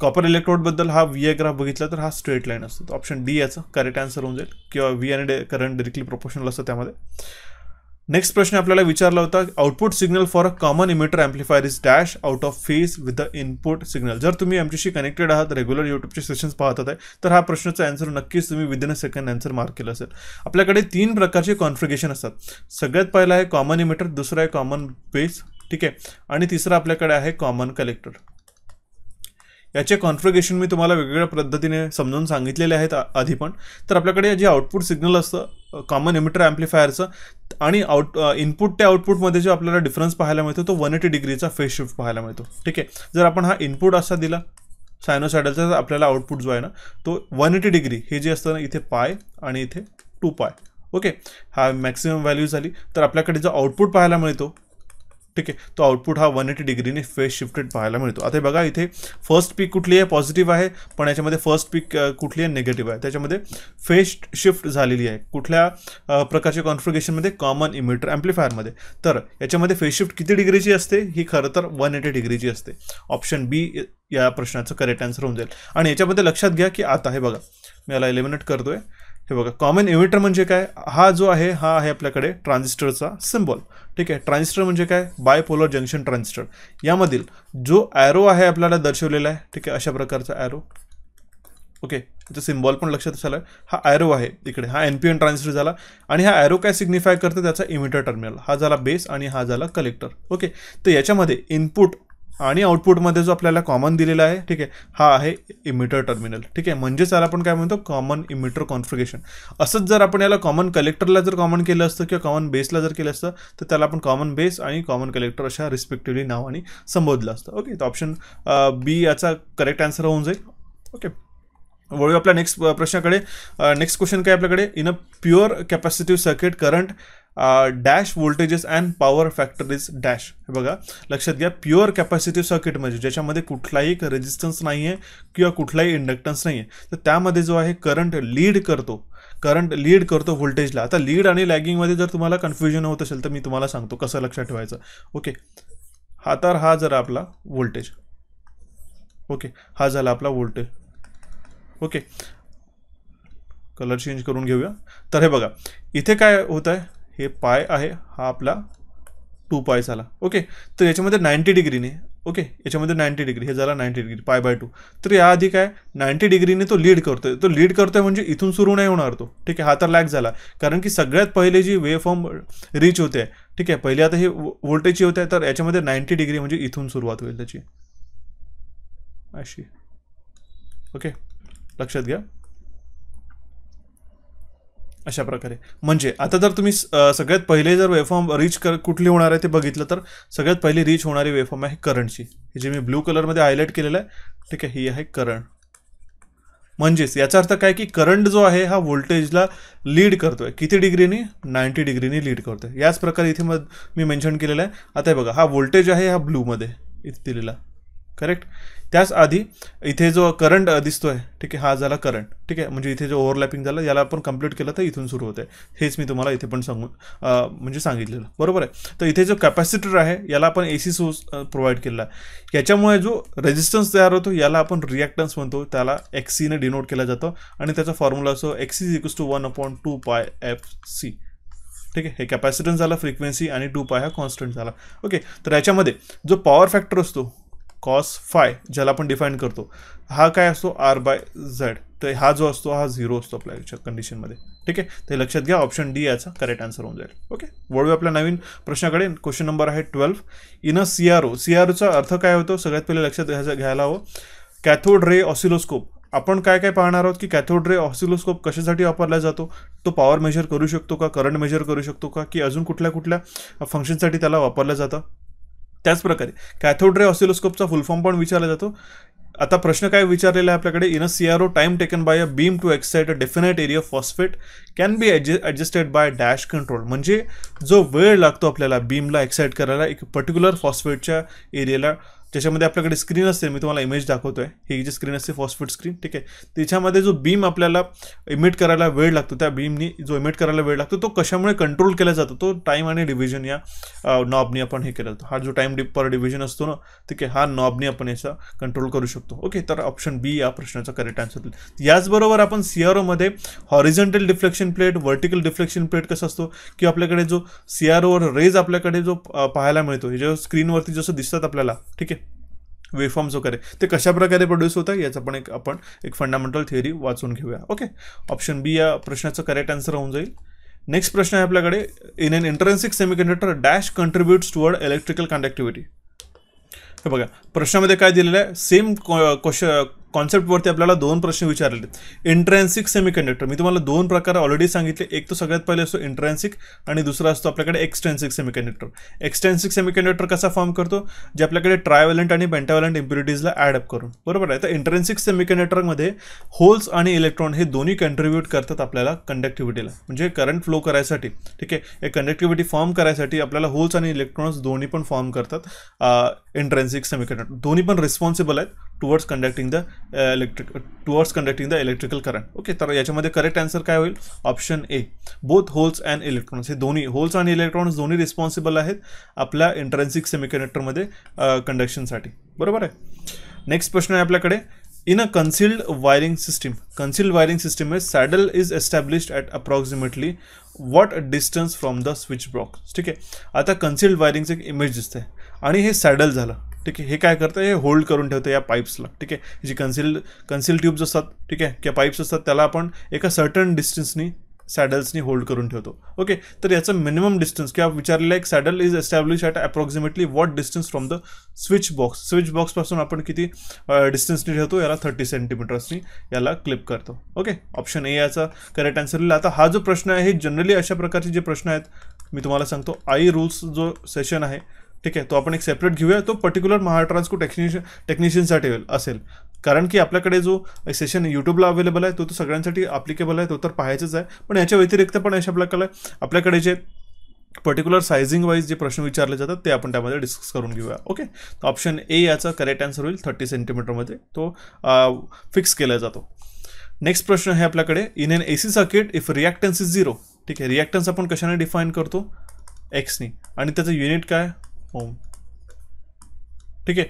कॉपर इलेक्ट्रोडबद्दल हा व्ही आय ग्राफ बघितला तर हा स्ट्रेट लाईन असतो. तर ऑप्शन डी याचं करेक्ट आन्सर होऊन जाईल, किंवा व्ही आणि करंट डायरेक्टली प्रोपोर्शनल असतं त्यामध्ये. नेक्स्ट प्रश्न आपल्याला विचारला होता, output signal for a common emitter amplifier is dash out of phase with the input signal. जर तुम्ही आमच्याशी कनेक्टेड आहात, रेग्युलर यूट्यूबचे सेशन्स पाहत आहे, तर हा प्रश्नाचा आन्सर नक्कीच तुम्ही within a second answer mark केलं असेल. आपल्याकडे 3 प्रकारचे कॉन्फिगरेशन असतात. सगळ्यात पहिला आहे कॉमन इमिटर, दुसरा आहे कॉमन बेस, ठीक आहे, आणि तिसरा आपल्याकडे आहे कॉमन कलेक्टर. याचे कॉन्फिगरेशन मी तुम्हाला वेगवेगळ्या पद्धतीने समजून सांगितलेले आहेत आधी पण. तर आपल्याकडे जे आउटपुट सिग्नल असतं कॉमन इमिटर अँप्लिफायरचं आणि इनपुट ते आउटपुटमध्ये जो आपल्याला डिफरन्स पाहायला मिळतो तो 180 डिग्रीचा फेज शिफ्ट पाहायला मिळतो. ठीक आहे, जर आपण हा इनपुट असा दिला सायनोसायडलचा, तर आपल्याला आउटपुट जो आहे ना तो 180 डिग्री हे जे असतं ना, इथे पाय आणि इथे 2 पाय. ओके, हा मॅक्सिमम व्हॅल्यू झाली. तर आपल्याकडे जो आउटपुट पाहायला मिळतो, ठीक आहे, तो आउटपुट हा 180 डिग्रीने फेज शिफ्टेड पाहायला मिळतो. आता बघा, इथे फर्स्ट पीक कुठली आहे, पॉझिटिव्ह आहे, पण याच्यामध्ये फर्स्ट पीक कुठली आहे, निगेटिव्ह आहे. त्याच्यामध्ये फेज शिफ्ट झालेली आहे. कुठल्या प्रकारच्या कॉन्फिगरेशनमध्ये, कॉमन इमिटर अँप्लिफायरमध्ये. तर याच्यामध्ये फेज शिफ्ट किती डिग्रीची असते, ही खरं तर 180 डिग्रीची असते. ऑप्शन बी या प्रश्नाचं करेक्ट आन्सर होऊन जाईल. आणि याच्यामध्ये लक्षात घ्या की आता हे बघा, मी याला एलिमिनेट करतोय. हे बघा, कॉमन इमिटर म्हणजे काय, हा जो आहे हा आहे आपल्याकडे ट्रान्झिस्टरचा सिम्बॉल. ठीक आहे, ट्रान्झिस्टर म्हणजे काय, बायपोलर जंक्शन ट्रान्झिस्टर. यामधील जो ॲरो आहे आपल्याला दर्शवलेला आहे, ठीक आहे, अशा प्रकारचा ॲरो. ओके, त्याचा सिम्बॉल पण लक्षात असायला, हा ॲरो आहे इकडे, हा NPN ट्रान्झिस्टर झाला. आणि हा ॲरो काय सिग्निफाय करतो, त्याचा इमिटर टर्मिनल. हा झाला बेस आणि हा झाला कलेक्टर. ओके, तर याच्यामध्ये इनपुट आणि आउटपुटमध्ये जो आपल्याला कॉमन दिलेला आहे, ठीक आहे, हा आहे इमिटर टर्मिनल. ठीक आहे, म्हणजेच याला आपण काय म्हणतो, कॉमन इमिटर कॉन्फिगरेशन. असंच जर आपण याला कॉमन कलेक्टरला जर कॉमन केलं असतं किंवा कॉमन बेसला जर केलं असतं तर त्याला आपण कॉमन बेस आणि कॉमन कलेक्टर अशा रिस्पेक्टिव्हली नावाने संबोधलं असतं. ओके, तर ऑप्शन बी याचा करेक्ट आन्सर होऊन जाईल. ओके, वळू आपल्या नेक्स्ट प्रश्नाकडे. नेक्स्ट क्वेश्चन काय आपल्याकडे, in a pure capacitive circuit current dash voltages and power factor is dash. हे बघा, लक्षात घ्या, प्युअर कॅपॅसिटिव्ह सर्किट म्हणजे ज्याच्यामध्ये कुठलाही रेजिस्टन्स नाही आहे किंवा कुठलाही इंडक्टन्स नाही आहे, तर त्यामध्ये जो आहे करंट लीड करतो व्होल्टेजला. आता लीड आणि लॅगिंगमध्ये जर तुम्हाला कन्फ्युजन होत असेल तर मी तुम्हाला सांगतो कसं लक्षात ठेवायचं. ओके, हा जरा आपला व्होल्टेज. ओके, हा झाला आपला व्होल्टेज. ओके, कलर चेंज करून घेऊया. तर हे बघा, इथे काय होत आहे, हे पाय आहे, हा आपला 2 पाय झाला. ओके, तर याच्यामध्ये 90 डिग्रीने, ओके, याच्यामध्ये 90 डिग्री, हे झाला 90 डिग्री पाय बाय 2. तर याआधी काय 90 डिग्रीने तो लीड करतोय म्हणजे इथून सुरू नाही होणार तो. ठीक आहे, हा तर लॅग झाला, कारण की सगळ्यात पहिले जी वेव फॉर्म रीच होते, ठीक आहे, पहिले आता हे व्होल्टेजची होते, तर याच्यामध्ये 90 डिग्री म्हणजे इथून सुरुवात होईल त्याची अशी. ओके, लक्षात घ्या, अशा प्रकारे. म्हणजे आता जर तुम्ही सगळ्यात पहिले जर वेवफॉर्म रीच कुठली होणार आहे ते बघितलं तर सगळ्यात पहिली रीच होणारी वेवफॉर्म आहे करंटची, ही जी मी ब्लू कलरमध्ये हायलाईट केलेलं आहे. ठीक आहे, ही आहे करंट. म्हणजेच याचा अर्थ काय की करंट जो आहे हा व्होल्टेजला लीड करतोय. किती डिग्रीनी? 90 डिग्रीनी लीड करतोय. याच प्रकारे इथे मी मेन्शन केलेलं आहे. आता बघा, हा व्होल्टेज आहे, हा ब्लूमध्ये इथे दिलेला, करेक्ट. त्याच आधी इथे जो करंट दिसतोय, ठीक आहे, हा झाला करंट, ठीक आहे. म्हणजे इथे जो ओव्हरलॅपिंग झालं याला आपण कंप्लीट केलं तर इथून सुरू होतं. हेच मी तुम्हाला इथे पण म्हणजे सांगितलेलं, बरोबर आहे. तर इथे जो कॅपॅसिटर आहे याला आपण AC सोर्स प्रोव्हाइड केलेला आहे. याच्यामुळे जो रेजिस्टन्स तयार होतो याला आपण रिॲक्टन्स म्हणतो, त्याला XC ने डिनोट केला जातो आणि त्याचा फॉर्म्युला असतो XC = 1/2πfc. ठीक आहे. हे कॅपॅसिटन्स झाला, फ्रिक्वेन्सी, आणि 2π हा कॉन्स्टंट झाला. ओके. तर याच्यामध्ये जो पॉवर फॅक्टर असतो cos फाय, ज्याला आपण डिफाईन करतो, हा काय असतो R/Z. तर हा जो असतो हा 0 असतो आपल्या याच्या कंडिशनमध्ये. ठीक आहे. ते लक्षात घ्या. ऑप्शन डी याचा करेक्ट आन्सर होऊन जाईल. ओके. वळूया आपल्या नवीन प्रश्नाकडे. क्वेश्चन नंबर आहे 12. In a CRO. CROचा अर्थ काय होतो सगळ्यात पहिले लक्षात घ्यायला हवं. Cathode ray oscilloscope. आपण काय काय पाहणार आहोत की कॅथोड रे ऑसिलोस्कोप कशासाठी वापरला जातो? तो पॉवर मेजर करू शकतो का, करंट मेजर करू शकतो का, की अजून कुठल्या कुठल्या फंक्शनसाठी त्याला वापरलं जातं? त्याचप्रकारे कॅथोड रे ऑसिलोस्कोपचा फुल फॉर्म पण विचारला जातो. आता प्रश्न काय विचारलेला आहे आपल्याकडे? In a CRO time taken by a beam to excite a definite area phosphate can be adjusted by dash control. म्हणजे जो वेळ लागतो आपल्याला बीमला एक्साइट करायला एक पर्टिक्युलर फॉस्फेटच्या एरियाला, ज्याच्यामध्ये आपल्याकडे स्क्रीन असते, मी तुम्हाला इमेज दाखवतोय, ही जी स्क्रीन असते फॉस्फेट स्क्रीन, ठीक आहे. त्याच्यामध्ये जो बीम आपल्याला इमिट करायला वेळ लागतो, त्या बीमनी जो इमिट करायला वेळ लागतो तो कशामुळे कंट्रोल केला जातो? तो टाईम आणि डिव्हिजन या नॉबनी आपण हे केलं जातो. हा जो टाईम पर डिव्हिजन असतो ना, ठीक आहे, हा नॉबनी आपण याचा कंट्रोल करू शकतो. ओके. तर ऑप्शन बी या प्रश्नाचा करेक्ट आन्सर होईल. याचबरोबर आपण CROमध्ये horizontal deflection plate, vertical deflection plate कसं असतो की आपल्याकडे जो CROवर रेज आपल्याकडे जो पाहायला मिळतो, हे जो स्क्रीनवरती जसं दिसतात आपल्याला, ठीक आहे, वेवफॉर्म्स वगैरे, ते कशा प्रकारे प्रोड्यूस होतं याचा पण आपण एक फंडामेंटल थिअरी वाचून घेऊया. ओके. ऑप्शन बी या प्रश्नाचं करेक्ट आन्सर होऊन जाईल. नेक्स्ट प्रश्न आहे आपल्याकडे. In an intrinsic semiconductor dash contributes toward electrical conductivity. हे बघा, प्रश्नामध्ये काय दिलेलं आहे? सेम कॉन्सेप्टवरती आपल्याला दोन प्रश्न विचारलेले आहेत. इंट्रॅन्सिक सेमीकंडक्टर, मी तुम्हाला दोन प्रकार ऑलरेडी सांगितले. एक तो सगळ्यात पहिले असतो इंट्रॅन्सिक आणि दुसरा असतो आपल्याकडे एक्सट्रॅन्सिक सेमीकंडक्टर. एक्सट्रॅन्सिक सेमीकंडक्टर कसा फॉर्म करतो? जे आपल्याकडे ट्रायव्हॅलंट आणि पेंटाव्हॅलंट इम्प्युरिटीजला ॲड अप करून, बरोबर आहे. तर इंट्रॅन्सिक सेमीकंडक्टरमध्ये होल्स आणि इलेक्ट्रॉन हे दोन्ही कंट्रीब्यूट करतात आपल्याला कंडक्टिव्हिटीला, म्हणजे करंट फ्लो करायसाठी. ठीक आहे. हे कंडक्टिव्हिटी फॉर्म करायसाठी आपल्याला होल्स आणि इलेक्ट्रॉन्स दोन्ही पण फॉर्म करतात. इंट्रॅन्सिक सेमीकंडक्टर दोन्ही पण रिस्पॉन्सिबल आहेत towards conducting the electrical current. Okay. तर याच्यामध्ये करेक्ट आन्सर काय होईल? Option A, both holes and electrons. हे दोन्ही होल्स आणि इलेक्ट्रॉन्स दोन्ही रिस्पॉन्सिबल आहेत आपल्या इंट्रॅन्सिक सेमीकंडक्टरमध्ये कंडक्शनसाठी, बरोबर आहे. नेक्स्ट प्रश्न आहे आपल्याकडे. In a concealed wiring system, concealed wiring system में saddle is established at approximately what distance from the switch box. ठीक आहे. आता कन्सिल्ड वायरिंगचं एक इमेज दिसतंय आणि हे सॅडल झालं. ठीक आहे. हे काय करतं? हे होल्ड करून ठेवतं या पाईप्सला. ठीक आहे. जी कन्सिल ट्यूब्स असतात, ठीक आहे, किंवा पाईप्स असतात, त्याला आपण एका सर्टन डिस्टन्सनी सॅडल्सनी होल्ड करून ठेवतो. ओके. तर याचं मिनिमम डिस्टन्स किंवा विचारलेलं एक saddle is establish at approximately what distance from the switch box. Switch बॉक्सपासून आपण किती डिस्टन्सनी ठेवतो? याला 30 सेंटीमीटर्सनी याला क्लिप करतो. ओके. ऑप्शन ए याचा करेक्ट आन्सर येईल. आता हा जो प्रश्न आहे, जनरली अशा प्रकारचे जे प्रश्न आहेत, मी तुम्हाला सांगतो, आई रूल्स जो सेशन आहे, ठीक आहे, तो आपण एक सेपरेट घेऊया. तो पर्टिक्युलर महाट्रान्सको टेक्निशियनसाठी असेल, कारण की आपल्याकडे जो सेशन यूट्यूबला अवेलेबल आहे तो सगळ्यांसाठी ॲप्लिकेबल आहे, तो तर पाहायचंच आहे. पण याच्या व्यतिरिक्त पण अशा आपल्याकडे जे पर्टिक्युलर सायझिंग वाईज जे प्रश्न विचारले जातात ते आपण त्यामध्ये डिस्कस करून घेऊया. ओके. तर ऑप्शन ए याचा करेक्ट आन्सर होईल. 30 सेंटीमीटरमध्ये तो फिक्स केला जातो. नेक्स्ट प्रश्न आहे आपल्याकडे. In N AC circuit if reactance is 0. ठीक आहे. रिॲक्टन्स आपण कशाने डिफाईन करतो? एक्सनी, आणि त्याचं युनिट काय? ओम. ठीक आहे.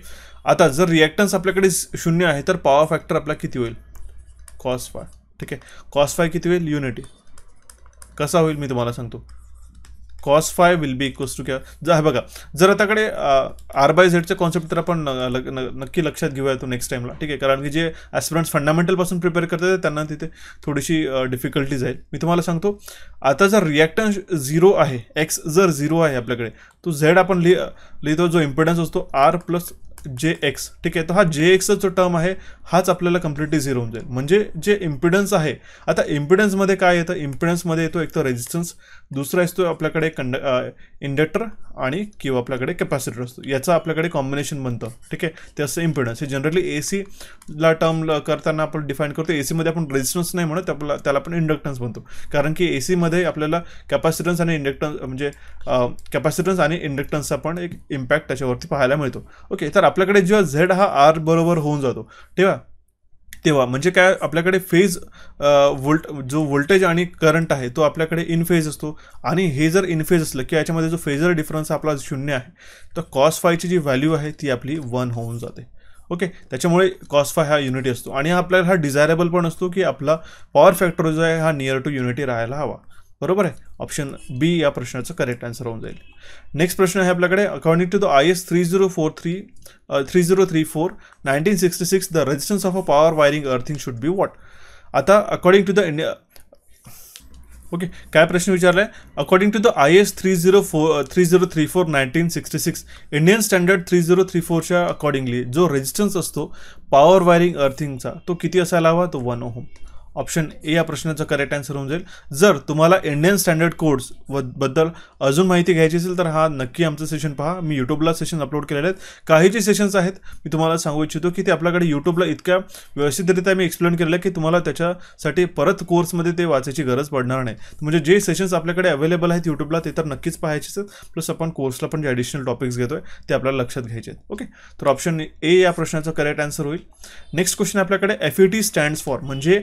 आता जर रिॲक्टन्स आपल्याकडे 0 आहे तर पॉवर फॅक्टर आपला किती होईल? cos five. ठीक आहे. cos फाय किती होईल? युनिटी. कसा होईल मी तुम्हाला सांगतो. cos phi will be equals to काय बघा, जर आताकडे R/Zचे कॉन्सेप्ट तर आपण नक्की लक्षात घेऊया तो नेक्स्ट टाइमला. ठीक आहे. कारण की जे ॲस्पिरंट्स फंडामेंटलपासून प्रिपेअर करतात त्यांना तिथे थोडीशी डिफिकल्टी जाईल. मी तुम्हाला सांगतो, आता जर रिॲक्टन्स 0 आहे, एक्स जर 0 आहे आपल्याकडे, तो झेड आपण लिहितो, जो इम्पिडन्स असतो R + जे एक्स, ठीक आहे. तर हा जे एक्सचा जो टर्म आहे हाच आपल्याला कम्प्लिटली झिरो होऊन जाईल. म्हणजे जे इम्पिडन्स आहे, आता इम्पिडन्समध्ये काय येतं, इम्पिडन्समध्ये येतो एक तर रेजिस्टन्स, दुसरा असतो आपल्याकडे इंडक्टर आणि किंवा आपल्याकडे कॅपॅसिटर असतो, याचा आपल्याकडे कॉम्बिनेशन बनतं, ठीक आहे. ते असं इम्पिडन्स हे जनरली एसीला टर्म करताना आपण डिफाईन करतो. एसीमध्ये आपण रेजिस्टन्स नाही म्हणत, त्याला आपण इंडक्टन्स म्हणतो, कारण की एसीमध्ये आपल्याला कॅपॅसिटन्स आणि इंडक्टन्स म्हणजे कॅपॅसिटन्स आणि इंडक्टन्सचा पण एक इम्पॅक्ट त्याच्यावरती पाहायला मिळतो. ओके, तर आपल्याकडे जेव्हा झेड हा आर बरोबर होऊन जातो तेव्हा म्हणजे काय, आपल्याकडे फेज जो व्होल्टेज आणि करंट आहे तो आपल्याकडे इन फेज असतो. आणि हे जर इन फेज असलं की याच्यामध्ये जो फेजर डिफरन्स आपला 0 आहे, तर कॉस फायची जी व्हॅल्यू आहे ती आपली 1 होऊन जाते. ओके, त्याच्यामुळे कॉस फाय हा युनिटी असतो आणि आपल्याला हा डिझायरेबल पण असतो की आपला पॉवर फॅक्टर जो आहे हा नियर टू युनिटी राहायला हवा. बरोबर आहे, ऑप्शन बी या प्रश्नाचं करेक्ट आन्सर होऊन जाईल. नेक्स्ट प्रश्न आहे आपल्याकडे, according to the IS 3034 1966 the resistance of a power wiring earthing should be what. आता अकॉर्डिंग टू द ओके, काय प्रश्न विचारलाय, according to the IS 3034 1966 Indian standard 3034च्या अकॉर्डिंगली जो रेजिस्टन्स असतो पॉवर वायरिंग अर्थिंगचा तो किती असायला हवा, तो 1 ओहम. ऑप्शन ए या प्रश्नाचं करेक्ट आन्सर होऊन जाईल. जर तुम्हाला इंडियन स्टँडर्ड कोड्स बद्दल अजून माहिती घ्यायची असेल तर हा नक्की आमचं सेशन पहा. मी यूट्यूबला सेशन अपलोड केलेले आहेत. काही जे सेशन्स आहेत मी तुम्हाला सांगू इच्छितो की ते आपल्याकडे यूट्यूबला इतक्या व्यवस्थितरित्या मी एक्सप्लेन केलेलं आहे की तुम्हाला त्याच्यासाठी परत कोर्समध्ये ते वाचायची गरज पडणार नाही. म्हणजे जे सेशन्स आपल्याकडे अवेलेबल आहेत यूट्यूबला ते तर नक्कीच पाहायचेच आहेत. प्लस आपण कोर्सला पण जे ॲडिशनल टॉपिक्स घेतोय ते आपल्याला लक्षात घ्यायचे आहेत. ओके, तर ऑप्शन ए या प्रश्नाचं करेक्ट आन्सर होईल. नेक्स्ट क्वेश्चन आपल्याकडे FET स्टँड्स फॉर, म्हणजे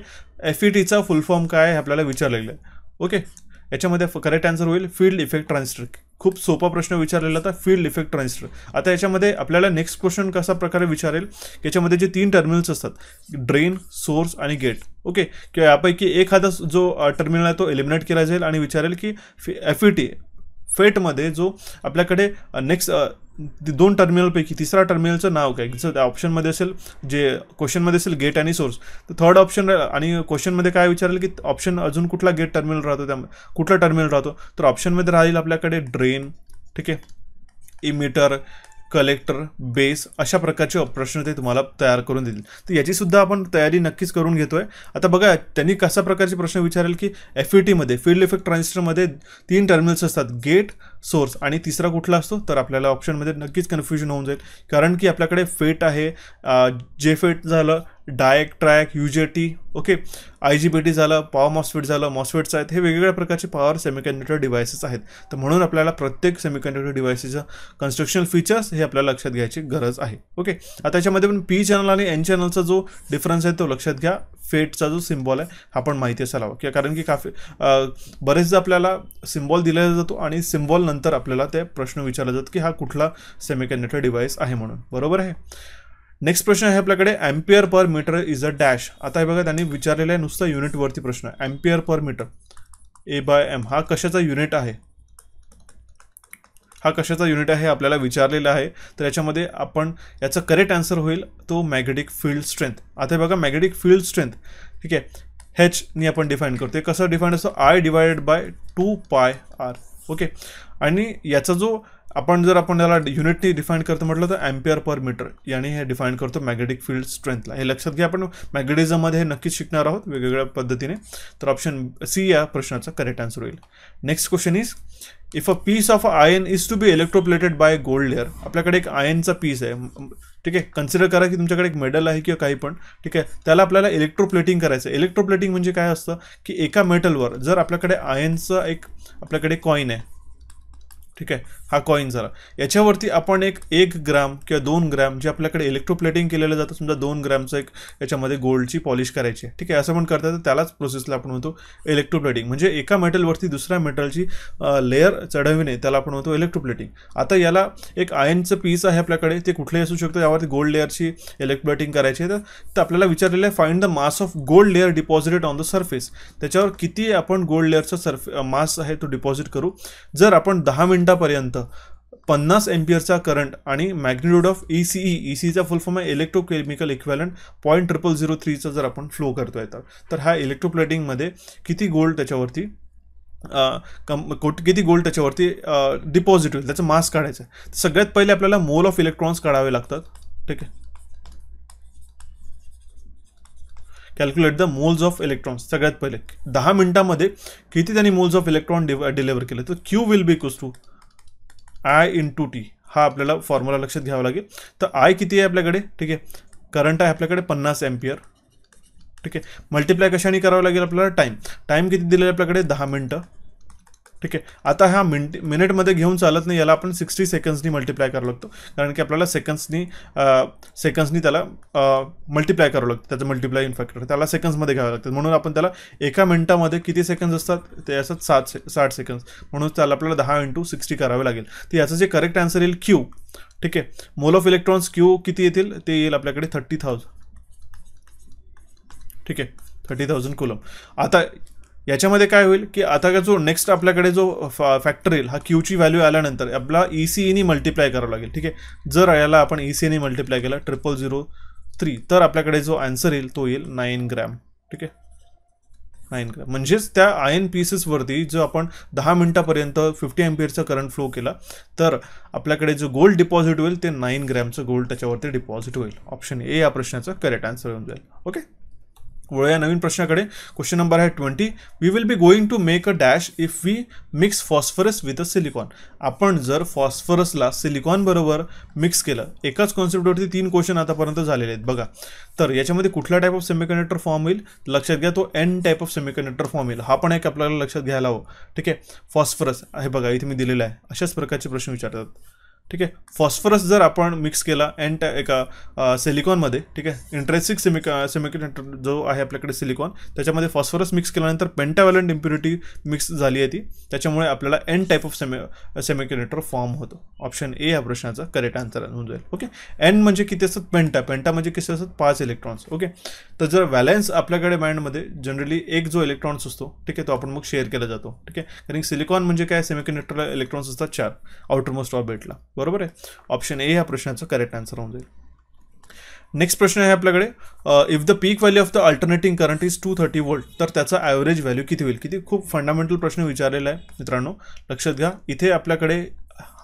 FETचा फुल फॉर्म काय आहे आपल्याला विचारलेलं आहे. ओके, याच्यामध्ये करेक्ट आन्सर होईल फील्ड इफेक्ट ट्रान्झिस्टर. खूप सोपा प्रश्न विचारलेला होता, फील्ड इफेक्ट ट्रान्झिस्टर. आता याच्यामध्ये आपल्याला नेक्स्ट क्वेश्चन कशा प्रकारे विचारेल, याच्यामध्ये जे 3 टर्मिनल्स असतात, ड्रेन, सोर्स आणि गेट. ओके, किंवा यापैकी एखादा जो टर्मिनल आहे तो एलिमिनेट केला जाईल आणि विचारेल की फेटमध्ये जो आपल्याकडे नेक्स्ट 2 टर्मिनलपैकी तिसरा टर्मिनलचं नाव काय. जर ऑप्शनमध्ये असेल, जे क्वेश्चनमध्ये असेल गेट आणि सोर्स, तर थर्ड ऑप्शन आणि क्वेश्चनमध्ये काय विचारेल की ऑप्शन अजून कुठला गेट टर्मिनल राहतो, त्यामध्ये कुठला टर्मिनल राहतो, तर ऑप्शनमध्ये राहील आपल्याकडे ड्रेन, ठीक आहे, इमिटर, कलेक्टर, बेस, अशा प्रकारचे प्रश्न ते तुम्हाला तयार करून देतील. तर याची सुद्धा आपण तयारी नक्कीच करून घेतोय. आता बघा त्यांनी कशा प्रकारचे प्रश्न विचारेल की FETमध्ये फील्ड इफेक्ट ट्रान्झिस्टरमध्ये 3 टर्मिनल्स असतात, गेट, सोर्स आणि तिसरा कुठला असतो, तर आपल्याला ऑप्शनमध्ये नक्कीच कन्फ्युजन होऊन जाईल. कारण की आपल्याकडे फेट आहे, जे फेट झालं, डायक, ट्रॅक, UJT, ओके, IGBT झालं, पॉवर मॉसफेट झालं, मॉसफेट्स आहेत. हे वेगवेगळ्या प्रकारचे पॉवर सेमीकंडक्टर डिव्हायसेस आहेत. तर म्हणून आपल्याला प्रत्येक सेमीकंडक्टर डिव्हायसेसचं कन्स्ट्रक्शनल फीचर्स हे आपल्याला लक्षात घ्यायची गरज आहे. ओके, आता याच्यामध्ये पण P चॅनल आणि N चॅनलचा जो डिफरन्स आहे तो लक्षात घ्या. फेटचा जो सिम्बॉल आहे हा पण माहिती असायला हवा, कारण की बरेचदा आपल्याला सिम्बॉल दिला जातो आणि सिम्बॉल नंतर आपल्याला ते प्रश्न विचारले जातात की हा कुठला सेमीकंडक्टर डिव्हाइस आहे म्हणून. बरोबर आहे. नेक्स्ट प्रश्न आहे आपल्याकडे, ampere per metre is a dash. आता हे बघा त्यांनी विचारलेला आहे नुसता युनिटवरती प्रश्न आहे. एम्पियर पर मीटर A/M हा कशाचा युनिट आहे, आपल्याला विचारलेला आहे. तर याच्यामध्ये आपण याचा करेक्ट आन्सर होईल तो मॅग्नेटिक फील्ड स्ट्रेंथ. आता हे बघा मॅग्नेटिक फील्ड स्ट्रेंथ, ठीक आहे, H नी आपण डिफाईन करतो. कसं डिफाईन असतो, I/2πr. ओके, आणि याचा जो आपण त्याला युनिटनी डिफाईन करतो म्हटलं तर एम्पियर पर मीटर याने हे डिफाईन करतो मॅग्नेटिक फील्ड स्ट्रेंथला. हे लक्षात घ्या, आपण मॅग्नेटिझममध्ये हे नक्कीच शिकणार आहोत वेगवेगळ्या पद्धतीने. तर ऑप्शन सी या प्रश्नाचा करेक्ट आन्सर होईल. Next question is, if a piece of iron is to be electroplated by gold layer. आपल्याकडे एक आयनचा पीस आहे, ठीक आहे, कन्सिडर करा की तुमच्याकडे एक मेटल आहे किंवा काही पण, ठीक आहे, त्याला आपल्याला इलेक्ट्रोप्लेटिंग करायचं. इलेक्ट्रोप्लेटिंग म्हणजे काय असतं की एका मेटलवर जर आपल्याकडे आयनचं आपल्याकडे कॉईन आहे, ठीक आहे, हा कॉईन झाला, याच्यावरती आपण 1 ग्राम किंवा 2 ग्राम जे आपल्याकडे इलेक्ट्रोप्लेटिंग केलेलं जातं, समजा 2 ग्रामचं याच्यामध्ये गोल्डची पॉलिश करायची आहे, ठीक आहे, असं पण करता येतं. त्यालाच प्रोसेसला आपण म्हणतो इलेक्ट्रोप्लेटिंग. म्हणजे एका मेटलवरती दुसऱ्या मेटलची लेअर चढविणे त्याला आपण म्हणतो इलेक्ट्रोप्लेटिंग. आता याला एक आयनचं पीस आहे आपल्याकडे, ते कुठलेही असू शकतं, यावरती गोल्ड लेअरची इलेक्ट्रोप्लेटिंग करायची आहे. तर आपल्याला विचारलेलं आहे find the mass of gold layer deposited on the surface. त्याच्यावर किती आपण गोल्ड लेअरचा मास आहे तो डिपॉझिट करू. जर आपण 10 मिनिटापर्यंत 50 एम्पियरचा करंट आणि मॅग्निट्यूड ऑफ ECEचा फुल फॉर्म आहे इलेक्ट्रोकेमिकल इक्विव्हॅलंट 0.0003चा जर आपण फ्लो करतोय तर हा इलेक्ट्रोप्लेटिंगमध्ये किती गोल्ड त्याच्यावरती डिपॉझिट होईल, त्याचं मास काढायचं आहे. सगळ्यात पहिले आपल्याला मोल ऑफ इलेक्ट्रॉन्स काढावे लागतात. ठीक आहे. Calculate the moles of electrons. सगळ्यात पहिले 10 मिनिटांमध्ये किती त्यांनी मोल्स ऑफ इलेक्ट्रॉन डिलिव्हर केले. तर Q will be equals to I into T. हा आपल्याला फॉर्म्युला लक्षात घ्यावा लागेल. तर आय किती आहे आपल्याकडे, ठीक आहे, करंट आहे आपल्याकडे 50 एम्पियर, ठीक आहे. मल्टिप्लाय कशाने करावं लागेल आपल्याला, टाईम किती दिलेलं आहे आपल्याकडे 10 मिनटं, ठीक आहे. आता हा मिनिटमध्ये घेऊन चालत नाही, याला आपण 60 सेकंड्सनी मल्टिप्लाय करावं लागतो, कारण की आपल्याला सेकंड्सनी त्याला मल्टिप्लाय करावं लागतं. त्याचं मल्टिप्लाय इन फॅक्टर त्याला सेकंड्समध्ये घ्यावं लागतं. म्हणून आपण त्याला एका मिनिटामध्ये किती सेकंड्स असतात, ते असतात 60 सेकंड्स. म्हणून त्याला आपल्याला 10 × 60 करावे लागेल. तर याचं जे करेक्ट आन्सर येईल क्यू, ठीक आहे. मोल ऑफ इलेक्ट्रॉन्स क्यू किती येतील, ते येईल आपल्याकडे 30,000, ठीक आहे, 30,000 कुलम. आता याच्यामध्ये काय होईल की आता का जो नेक्स्ट आपल्याकडे जो फॅक्टर येईल, हा क्यूची व्हॅल्यू आल्यानंतर आपला ECEनी मल्टिप्लाय करावं लागेल, ठीक आहे. जर याला आपण ECEनी मल्टिप्लाय केला 0003, तर आपल्याकडे जो आन्सर येईल तो येईल 9 ग्रॅम, ठीक आहे, 9 ग्रॅम. म्हणजेच त्या आयन पीसेसवरती जो आपण 10 मिनिटापर्यंत 50 एम्पियरचा करंट फ्लो केला, तर आपल्याकडे जो गोल्ड डिपॉझिट होईल ते 9 ग्रॅमचं गोल्ड त्याच्यावरती डिपॉझिट होईल. ऑप्शन ए या प्रश्नाचा करेक्ट आन्सर होऊन जाईल. ओके, वळूया नवीन प्रश्नाकडे. क्वेश्चन नंबर आहे 20. We will be going to make a dash if we mix phosphorus with a silicon. आपण जर फॉस्फरसला सिलिकॉन बरोबर मिक्स केलं, एकाच कॉन्सेप्टवरती 3 क्वेश्चन आतापर्यंत झालेले आहेत बघा. तर याच्यामध्ये कुठला टाईप ऑफ सेमीकंडक्टर फॉर्म होईल, लक्षात घ्या, तो N type of semiconductor form येईल. हा पण एक आपल्याला लक्षात घ्यायला हवं, ठीक आहे. फॉस्फरस आहे बघा, इथे मी दिलेलं आहे. अशाच प्रकारचे प्रश्न विचारतात, ठीक आहे. फॉस्फरस जर आपण मिक्स केला एका सिलिकॉनमध्ये, ठीक आहे, इंट्रेन्सिक सेमीकंडक्टर जो आहे आपल्याकडे सिलिकॉन, त्याच्यामध्ये फॉस्फरस मिक्स केल्यानंतर पेंटाव्हॅलंट इम्प्युरिटी मिक्स झाली आहे ती, त्याच्यामुळे आपल्याला N type of semiconductor form होतो. ऑप्शन ए या प्रश्नाचा करेक्ट आन्सर होऊन जाईल. ओके, N म्हणजे किती असतात, पेंटा म्हणजे किती असतात, 5 इलेक्ट्रॉन्स. ओके, तर जर व्हॅलेन्स आपल्याकडे बँडमध्ये जनरली एक जो इलेक्ट्रॉन्स असतो, ठीक आहे, तो आपण मग शेअर केला जातो, ठीक आहे. कारण सिलिकॉन म्हणजे काय, सेमीकंडक्टरला इलेक्ट्रॉन्स असतात 4 आउटरमोस्ट ऑर्बिटला, बरोबर आहे. ऑप्शन ए या प्रश्नाचं करेक्ट आन्सर होऊन जाईल. नेक्स्ट प्रश्न आहे आपल्याकडे, if the peak value of the alternating current is 230 volt, तर त्याचा ॲव्हरेज व्हॅल्यू किती होईल. किती खूप फंडामेंटल प्रश्न विचारलेला आहे मित्रांनो, लक्षात घ्या. इथे आपल्याकडे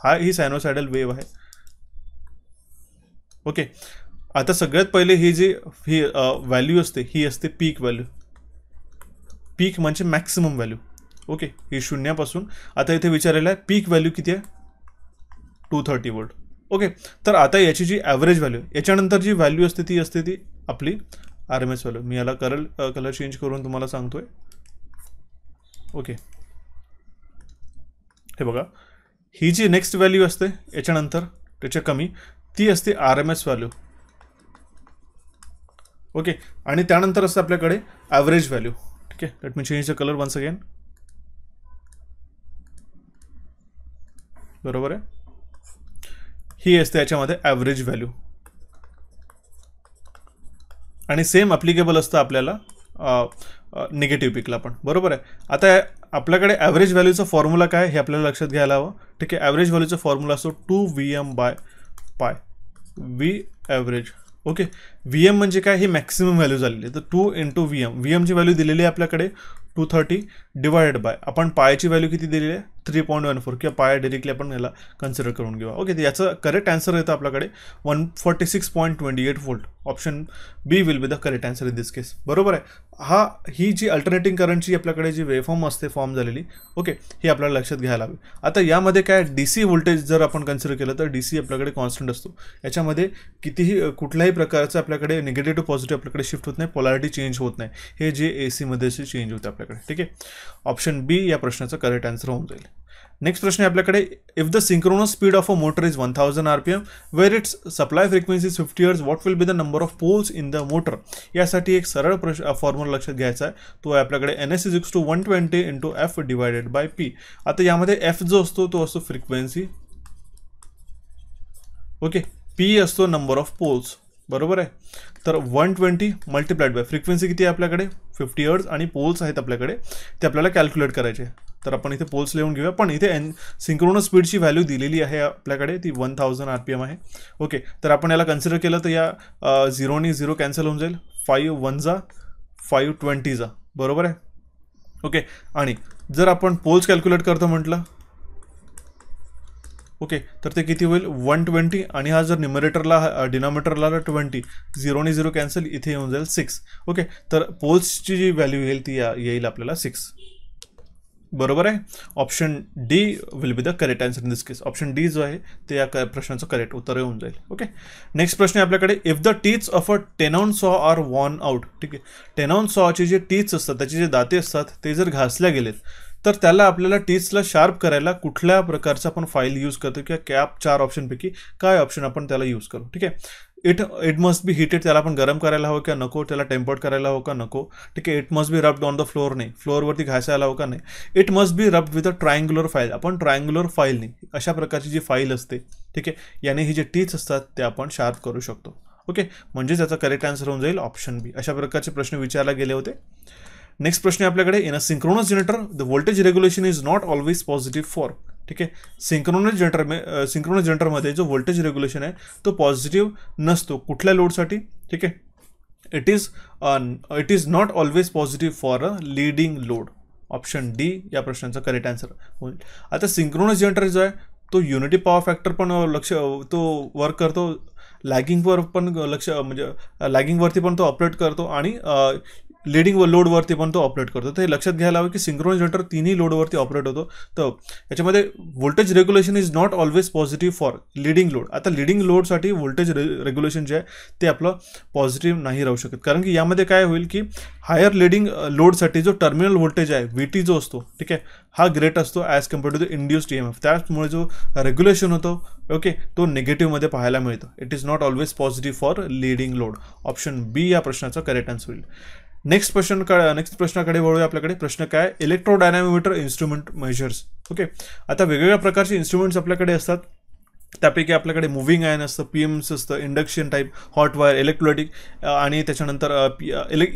ही सायनोसायडल वेव्ह आहे. ओके, आता सगळ्यात पहिले ही व्हॅल्यू असते, ही असते पीक व्हॅल्यू. पीक म्हणजे मॅक्सिमम व्हॅल्यू. ओके, ही शून्यापासून आता इथे विचारलेलं आहे पीक व्हॅल्यू किती आहे, 230 वोल्ट. ओके, तर आता याची जी ॲव्हरेज व्हॅल्यू, याच्यानंतर जी व्हॅल्यू असते ती आपली RMS व्हॅल्यू. मी याला कलर चेंज करून तुम्हाला सांगतोय. ओके, हे बघा, ही जी नेक्स्ट व्हॅल्यू असते याच्यानंतर त्याच्या कमी, ती असते RMS व्हॅल्यू. ओके, आणि त्यानंतर असतं आपल्याकडे ॲव्हरेज व्हॅल्यू. ठीक आहे, let me change the colour once again. बरोबर आहे, ही असते याच्यामध्ये ॲव्हरेज व्हॅल्यू. आणि सेम ॲप्लिकेबल असतं आपल्याला निगेटिव्ह पीकला पण, बरोबर आहे. आता आपल्याकडे ॲव्हरेज व्हॅल्यूचा फॉर्म्युला काय हे आपल्याला लक्षात घ्यायला हवं. ठीक आहे, ॲव्हरेज व्हॅल्यूचा फॉर्म्युला असतो 2Vm/π, V average. Okay, VM म्हणजे काय, ही मॅक्सिमम व्हॅल्यू झालेली आहे. तर 2 × VM, VMची व्हॅल्यू दिलेली आहे आपल्याकडे 230 डिवायडेड बाय आपण पायची व्हॅल्यू किती दिलेली आहे 3.14, किंवा पाय डायरेक्टली आपण याला कन्सिडर करून घेऊ. ओके, तर याचं करेक्ट आन्सर येतं आपल्याकडे 146.28 volt. Option B will be the correct answer in this case. बरोबर आहे. ही जी अल्टरनेटिंग करंटची आपल्याकडे जी वेवफॉर्म असते फॉर्म झालेली, ओके, ही आपल्याला लक्षात घ्यायला हवी. आता यामध्ये काय, DC व्होल्टेज जर आपण कन्सिडर केलं तर DC आपल्याकडे कॉन्स्टंट असतो. याच्यामध्ये कुठल्याही प्रकारचं आपल्याकडे निगेटिव्ह टू पॉझिटिव्ह आपल्याकडे शिफ्ट होत नाही, पोलॅरिटी चेंज होत नाही. हे जे AC मध्ये चेंज होते आपल्याकडे. ठीक आहे, ऑप्शन बी या प्रश्नाचा करेक्ट आन्सर होऊन जाईल. नेक्स्ट प्रश्न आहे आपल्याकडे, if the synchronous speed of a motor is 1000 RPM where its supply frequency is 50 hertz, what will be the number of poles in the motor. यासाठी एक सरळ फॉर्म्युला लक्षात घ्यायचा आहे. तो आहे आपल्याकडे NS = 120 × F divided by P. आता यामध्ये F जो असतो तो असतो फ्रिक्वेन्सी, ओके, P असतो नंबर ऑफ पोल्स. बरोबर आहे. तर 120 मल्टिप्लाइड बाय फ्रिक्वेन्सी किती आहे आपल्याकडे 50 हर्ट्ज, आणि पोल्स आहेत आपल्याकडे ते आपल्याला कॅल्क्युलेट करायचे. तर आपण इथे पोल्स लिहून घेऊया. पण इथे सिंक्रोनस स्पीडची व्हॅल्यू दिलेली आहे आपल्याकडे, ती 1000 RPM आहे. ओके, तर आपण याला कन्सिडर केलं तर या 0 नी 0 कॅन्सल होऊन जाईल, 5 1 5 20. बरोबर आहे. ओके, आणि जर आपण पोल्स कॅल्क्युलेट करतो म्हटलं, ओके, तर ते किती होईल 120 आणि हा जर न्युमरेटरला डिनॉमिनेटरला 20 0 आणि 0 कॅन्सल इथे येऊन जाईल 6. ओके, तर पोल्सची जी व्हॅल्यू येईल ती येईल आपल्याला 6. बरोबर आहे. Option D will be the correct answer in this case. Option D जो आहे ते या प्रश्नाचं करेक्ट उत्तर येऊन जाईल. ओके, नेक्स्ट प्रश्न आहे आपल्याकडे. If the teeths of a tenon सॉ आर वॉर्न आउट. ठीक आहे, टेनॉन सॉचे जे टीथ्स असतात त्याचे जे दाते असतात ते जर घासल्या गेलेत तर त्याला आपल्याला टीथ्सला शार्प करायला कुठल्या प्रकारचा आपण फाईल यूज करतो किंवा कॅप 4 ऑप्शनपैकी काय ऑप्शन आपण त्याला यूज करू. ठीक आहे, इट मस्ट बी हिटेड, त्याला आपण गरम करायला हवं का नको, त्याला टेम्पर्ड करायला हवं का नको. ठीक आहे, it must be rubbed on the floor, नाही फ्लोअरवरती घासायला हवं का नाही. It must be rubbed with a triangular file, आपण ट्रायंग्युलर फाईल नाही अशा प्रकारची जी फाईल असते. ठीक आहे, याने ही जे टीथ्स असतात ते आपण शार्प करू शकतो. ओके, म्हणजे त्याचा करेक्ट आन्सर होऊन जाईल ऑप्शन बी. अशा प्रकारचे प्रश्न विचारले गेले होते. नेक्स्ट प्रश्न आहे आपल्याकडे. In a synchronous generator the voltage regulation is not always positive for. ठीक आहे, सिंक्रोनस जनरेटरमध्ये जो व्होल्टेज रेग्युलेशन आहे तो पॉझिटिव्ह नसतो कुठल्या लोडसाठी. ठीक आहे, it is not always positive for a leading load. Option D या प्रश्नाचा करेक्ट आन्सर होईल. आता सिंक्रोनस जनरेटर जो आहे तो युनिटी पॉवर फॅक्टर पण तो वर्क करतो, लॅगिंगवर पण म्हणजे लॅगिंगवरती पण तो ऑपरेट करतो आणि लीडिंग लोडवरती पण तो ऑपरेट करतो. तर हे लक्षात घ्यायला हवं की सिंक्रोनस जनरेटर तिन्ही लोडवरती ऑपरेट होतो. तर याच्यामध्ये voltage regulation is not always positive for leading load. आता लीडिंग लोडसाठी व्होल्टेज रेग्युलेशन जे आहे ते आपलं पॉझिटिव्ह नाही राहू शकत, कारण की यामध्ये काय होईल की हायर लीडिंग लोडसाठी जो टर्मिनल व्होल्टेज आहे VT जो असतो, ठीक आहे, हा ग्रेट असतो as compared to the induced EMF. त्यामुळे जो रेग्युलेशन होतो ओके तो निगेटिव्हमध्ये पाहायला मिळतो. It is not always positive for leading load. Option B या प्रश्नाचा करेक्ट आन्सर होईल. नेक्स्ट प्रश्नाकडे वळूया. आपल्याकडे प्रश्न काय, इलेक्ट्रोडायनॅमोमीटर इन्स्ट्रुमेंट मेजर्स. ओके, आता वेगवेगळ्या प्रकारचे इन्स्ट्रुमेंट्स आपल्याकडे असतात. त्यापैकी आपल्याकडे मुव्हिंग आयन असतं, PMS असतं, induction type, hot wire, electrolytic आणि त्याच्यानंतर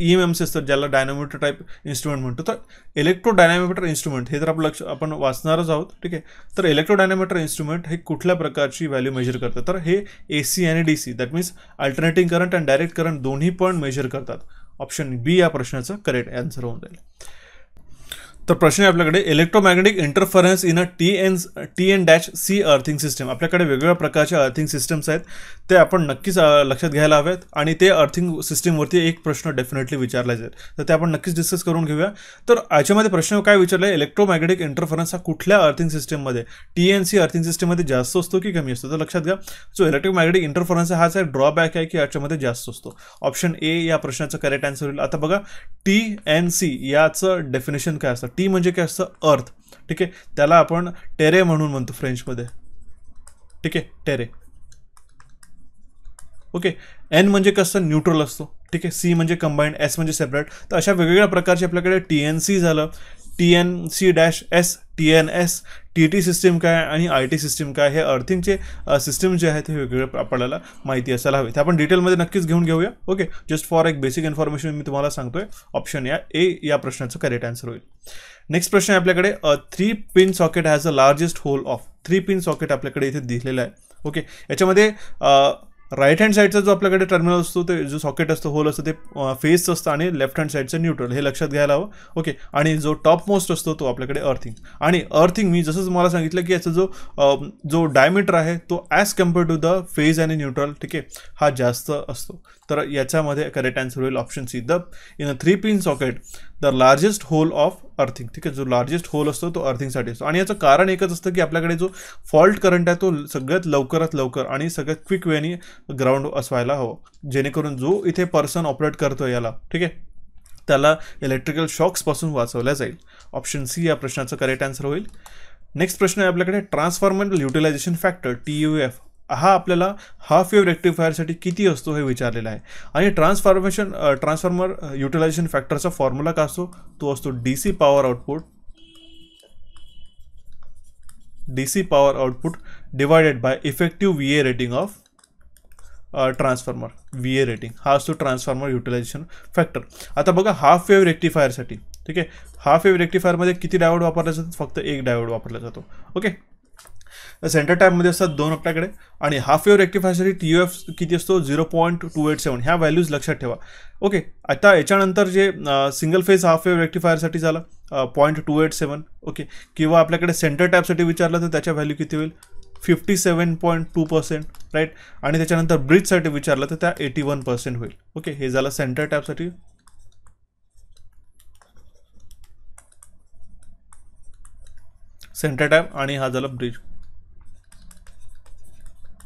EMMs असतात ज्याला डायनॅमोमीटर टाईप इन्स्ट्रुमेंट म्हणतो. तर इलेक्ट्रोडायनॅमोमीटर इन्स्ट्रुमेंट हे तर आपण वाचणारच आहोत. ठीक आहे, तर इलेक्ट्रोडायनॅमोमीटर इन्स्ट्रुमेंट हे कुठल्या प्रकारची व्हॅल्यू मेजर करतात, तर हे AC आणि DC that means alternating current आणि डायरेक्ट करंट दोन्ही पण मेजर करतात. ऑप्शन बी या प्रश्नाचं करेक्ट आन्सर होऊन जाईल. तर प्रश्न आहे आपल्याकडे, electromagnetic interference in a TN-C earthing system. आपल्याकडे वेगवेगळ्या प्रकारच्या अर्थिंग सिस्टम्स आहेत, ते आपण नक्कीच लक्षात घ्यायला हवेत आणि ते अर्थिंग सिस्टीमवरती एक प्रश्न डेफिनेटली विचारला जाईल, तर ते आपण नक्कीच डिस्कस करून घेऊया. तर याच्यामध्ये प्रश्न काय विचारला आहे, इलेक्ट्रोमॅग्नेटिक इंटरफरन्स हा कुठल्या अर्थिंग सिस्टममध्ये TN-C अर्थिंग सिस्टममध्ये जास्त असतो की कमी असतो. तर लक्षात घ्या, जो इलेक्ट्रोमॅग्नेटिक इंटरफरन्स आहे हाच एक ड्रॉबॅक आहे की याच्यामध्ये जास्त असतो. ऑप्शन ए या प्रश्नाचं करेक्ट आन्सर होईल. आता बघा, TN-C याचं डेफिनेशन काय असतं. टी म्हणजे काय असतं, अर्थ. ठीक आहे, त्याला आपण टेरे म्हणून म्हणतो फ्रेंचमध्ये. ठीक आहे, टेरे. ओके, N म्हणजे कसं, न्यूट्रल असतो. ठीक आहे, C म्हणजे कंबाईंड, S म्हणजे सेपरेट. तर अशा वेगवेगळ्या प्रकारचे आपल्याकडे TN-C झालं, TN-C-S, TN-S, TT सिस्टीम काय आणि IT सिस्टीम काय, हे अर्थिंगचे सिस्टीम जे आहेत हे वेगवेगळे आपल्याला माहिती असायला हवे. ते आपण डिटेलमध्ये नक्कीच घेऊया. ओके, जस्ट फॉर एक बेसिक इन्फॉर्मेशन मी तुम्हाला सांगतोय. ऑप्शन ए या प्रश्नाचं करेक्ट आन्सर होईल. नेक्स्ट प्रश्न आहे आपल्याकडे, 3 pin socket has a largest hole of. 3 pin socket आपल्याकडे इथे दिलेलं आहे. ओके, याच्यामध्ये राईट हँड साईडचा जो आपल्याकडे टर्मिनल असतो, ते जो सॉकेट असतो, होल असतं, ते फेसचं असतं आणि लेफ्ट हँड साईडचं न्यूट्रल, हे लक्षात घ्यायला हवं. ओके, आणि जो टॉप मोस्ट असतो तो आपल्याकडे अर्थिंग. आणि अर्थिंग मी जसं तुम्हाला सांगितलं की याचा जो डायमीटर आहे तो as compared to the phase आणि न्यूट्रल, ठीक आहे, हा जास्त असतो. तर याच्यामध्ये करेक्ट आन्सर होईल option C. In a 3 pin socket the largest hole of earthing. ठीक आहे, जो लार्जेस्ट होल असतो तो अर्थिंगसाठी असतो. आणि याचं कारण एकच असतं की आपल्याकडे जो फॉल्ट करंट आहे तो सगळ्यात लवकरात लवकर आणि सगळ्यात क्विक वेनी ग्राउंड असायला हवं, जेणेकरून जो इथे पर्सन ऑपरेट करतो याला, ठीक आहे, त्याला इलेक्ट्रिकल शॉक्सपासून वाचवल्या जाईल. ऑप्शन सी या प्रश्नाचं करेक्ट आन्सर होईल. नेक्स्ट प्रश्न आहे आपल्याकडे, ट्रान्सफॉर्मर युटिलायझेशन फॅक्टर TUF हा आपल्याला हाफ वेव्ह रेक्टिफायरसाठी किती असतो हे विचारलेलं आहे. आणि ट्रान्सफॉर्मर युटिलायझेशन फॅक्टरचा फॉर्म्युला का असतो, तो असतो DC power output divided by effective VA rating of transformer. VA rating हा असतो ट्रान्सफॉर्मर युटिलायझेशन फॅक्टर. आता बघा, हाफ वेव्ह रेक्टिफायरसाठी, ठीक आहे, हाफ वेव्ह रेक्टिफायरमध्ये किती डायोड वापरला जातो, फक्त एक डायोड वापरला जातो. ओके, सेंटर टाईपमध्ये असतात 2 आपल्याकडे. आणि हाफ वेव्ह रेक्टिफायरसाठी TUF किती असतो, 0.287. ह्या व्हॅल्यूज लक्षात ठेवा. ओके, आता याच्यानंतर जे सिंगल फेज हाफ वेव्ह रेक्टिफायरसाठी झालं 0.287. ओके, किंवा आपल्याकडे सेंटर टाईपसाठी विचारलं तर त्याच्या व्हॅल्यू किती होईल, 57.2%, राईट. आणि त्याच्यानंतर ब्रिजसाठी विचारलं तर त्या 81% होईल. ओके, हे झालं सेंटर टॅपसाठी. सेंटर टॅप आणि हा झाला ब्रिज.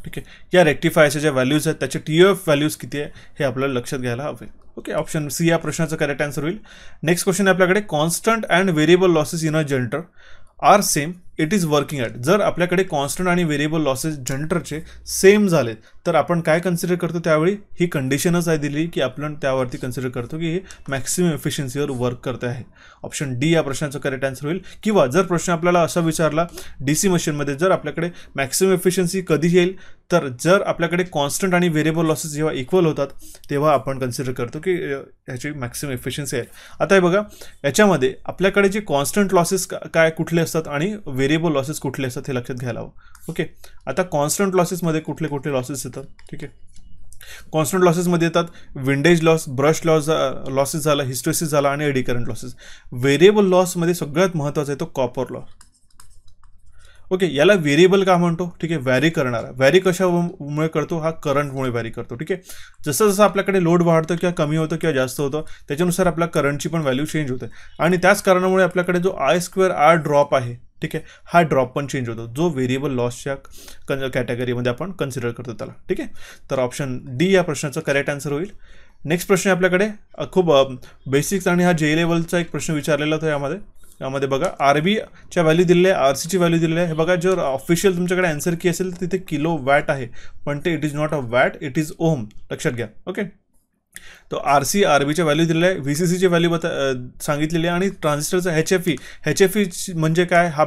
ठीक आहे, या रेक्टिफायरच्या ज्या व्हॅल्यूज आहेत त्याचे TOF व्हॅल्यूज किती आहे हे आपल्याला लक्षात घ्यायला हवे. ओके, ऑप्शन सी या प्रश्नाचं करेक्ट आन्सर होईल. नेक्स्ट क्वेश्चन आहे आपल्याकडे, constant and variable losses in a generator are same it is working at. जर आपल्याकडे कॉन्स्टंट आणि व्हेरिएबल लॉसेस जनरेटरचे सेम झाले तर आपण काय कन्सिडर करतो, त्यावेळी ही कंडिशनच आहे दिली की आपण त्यावरती कन्सिडर करतो की हे मॅक्सिमम एफिशियन्सीवर वर्क करते आहे. ऑप्शन डी या प्रश्नाचं करेक्ट आन्सर होईल. किंवा जर प्रश्न आपल्याला असा विचारला DC मशीनमध्ये जर आपल्याकडे मॅक्सिमम एफिशियन्सी कधी येईल, तर जर आपल्याकडे कॉन्स्टंट आणि व्हेरिएबल लॉसेस जेव्हा इक्वल होतात तेव्हा आपण कन्सिडर करतो की ह्याची मॅक्सिमम एफिशियन्सी आहे. आता हे बघा, याच्यामध्ये आपल्याकडे जे कॉन्स्टंट लॉसेस काय कुठले असतात आणि व्हेरिएबल लॉसेस कुठले असतात हे लक्षात घ्यायला हवं. ओके, आता कॉन्स्टंट लॉसेसमध्ये कुठले कुठले लॉसेस येतात. ठीक आहे, कॉन्स्टंट लॉसेसमध्ये येतात विंडेज लॉस, ब्रश लॉसेस झाला, हिस्टेरिसिस झाला आणि एडी करंट लॉसेस. व्हेरिएबल लॉसमध्ये सगळ्यात महत्त्वाचा आहे तो कॉपर लॉस. ओके, याला व्हेरिएबल का म्हणतो. ठीक आहे, व्हॅरी करणारा. व्हॅरी कशामुळे करतो, हा करंटमुळे व्हॅरी करतो. ठीक आहे, जसं जसं आपल्याकडे लोड वाढतं किंवा कमी होतं किंवा जास्त होतं त्याच्यानुसार आपल्या करंटची पण व्हॅल्यू चेंज होते. आणि त्याच कारणामुळे आपल्याकडे जो I2R ड्रॉप आहे, ठीक आहे, हा ड्रॉप पण चेंज होतो, जो व्हेरिएबल लॉसच्या कॅटेगरीमध्ये आपण कन्सिडर करतो त्याला. ठीक आहे, तर ऑप्शन डी या प्रश्नाचं करेक्ट आन्सर होईल. नेक्स्ट प्रश्न आहे आपल्याकडे, खूप बेसिक्स आणि हा JEE लेवलचा एक प्रश्न विचारलेला होता. यामध्ये बघा, RBच्या व्हॅल्यू दिलेल्या आहे, RCची व्हॅल्यू दिलेली आहे. हे बघा, जर ऑफिशियल तुमच्याकडे आन्सर की असेल तर तिथे किलो वॅट आहे, पण ते it is not a watt, it is ohm, लक्षात घ्या. ओके, तो RC RBच्या व्हॅल्यू दिलेल्या आहे, VCCची व्हॅल्यू सांगितलेली आहे आणि ट्रान्झिस्टरचा HFE म्हणजे काय, हा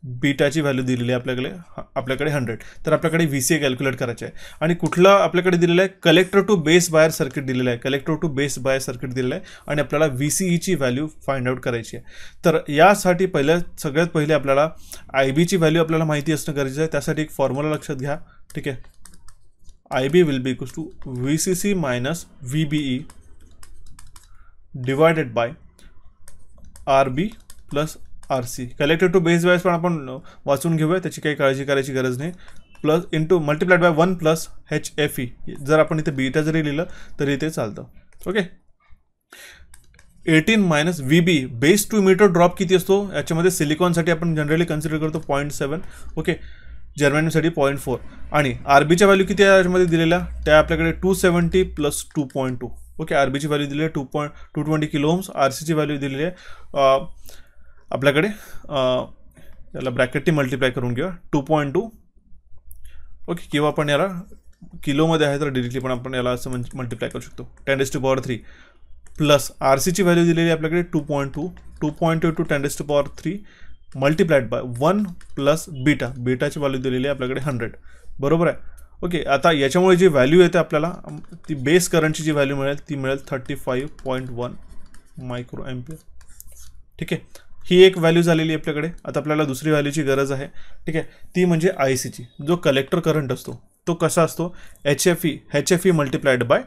बीटाची व्हॅल्यू दिलेली आहे आपल्याकडे 100. तर आपल्याकडे VCA कॅल्क्युलेट करायचे आहे. आणि कुठला आपल्याकडे दिलेला आहे, collector to base bias circuit दिलेला आहे, collector to base bias circuit दिलेलं आहे आणि आपल्याला VCEची व्हॅल्यू फाइंड आउट करायची आहे. तर यासाठी सगळ्यात पहिले आपल्याला IBची व्हॅल्यू आपल्याला माहिती असणं गरजेचं आहे. त्यासाठी एक फॉर्म्युला लक्षात घ्या. ठीक आहे, IB will be equals to VCC minus VBE divided by RB plus RC. Collector to base bias पण आपण वाचून घेऊया, त्याची काही काळजी करायची गरज नाही. Plus into multiplied by 1 plus HFE. जर आपण इथे बीटा जरी लिहिलं तरी ते चालतं. Okay, 18 minus VB base to emitter drop किती असतो, याच्यामध्ये सिलिकॉनसाठी आपण जनरली कन्सिडर करतो 0.7. ओके, जर्मॅनियमसाठी 0.4. आणि RBच्या व्हॅल्यू किती आहे याच्यामध्ये दिलेल्या, त्या आपल्याकडे 270 प्लस 2.2. ओके, RBची व्हॅल्यू दिलेली आहे 220 किलो ओम्स. RCची व्हॅल्यू दिलेली आहे आपल्याकडे, याला ब्रॅकेटने मल्टिप्लाय करून घेऊया 2.2. ओके, किंवा आपण याला किलोमध्ये आहे तर डिरेक्टली पण आपण याला असं मल्टिप्लाय करू शकतो 10⁻³ प्लस RCची व्हॅल्यू दिलेली आहे आपल्याकडे 2.2 टू 10⁻³ मल्टिप्लाइड बाय 1 प्लस बीटाची व्हॅल्यू दिलेली आहे आपल्याकडे 100. बरोबर आहे. ओके, आता याच्यामुळे जी व्हॅल्यू येते आपल्याला, ती बेस करंटची जी व्हॅल्यू मिळेल ती मिळेल 35.1 मायक्रो एम्पियर. ठीक आहे, ही एक व्हॅल्यू झालेली आहे आपल्याकडे. आता आपल्याला दुसरी व्हॅल्यूची गरज आहे. ठीक आहे, ती म्हणजे ICची. जो कलेक्टर करंट असतो तो कसा असतो, HFE मल्टिप्लाइड बाय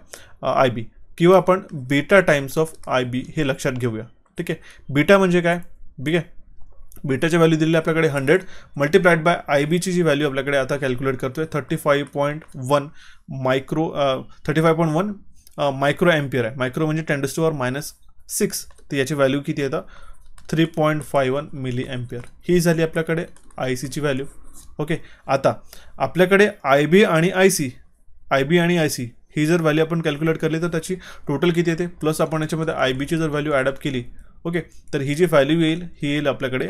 IB, किंवा आपण बीटा टाइम्स ऑफ IB हे लक्षात घेऊया. ठीक आहे, बीटा म्हणजे काय. ठीक आहे, बीटाची व्हॅल्यू दिलेली आपल्याकडे 100 मल्टिप्लाइड बाय IBची जी व्हॅल्यू आपल्याकडे आता कॅल्क्युलेट करतोय 35.1 मायक्रो एम्पियर आहे. मायक्रो म्हणजे 10⁻⁻6. तर याची व्हॅल्यू किती येतं, 3.51 मिली एम्पियर. ही झाली आपल्याकडे ICची व्हॅल्यू. ओके, आता आपल्याकडे IB आणि IC ही जर व्हॅल्यू आपण कॅल्क्युलेट करली तर त्याची टोटल किती येते, प्लस आपण याच्यामध्ये IBची जर व्हॅल्यू ॲडअप केली, ओके, तर ही जी व्हॅल्यू येईल आपल्याकडे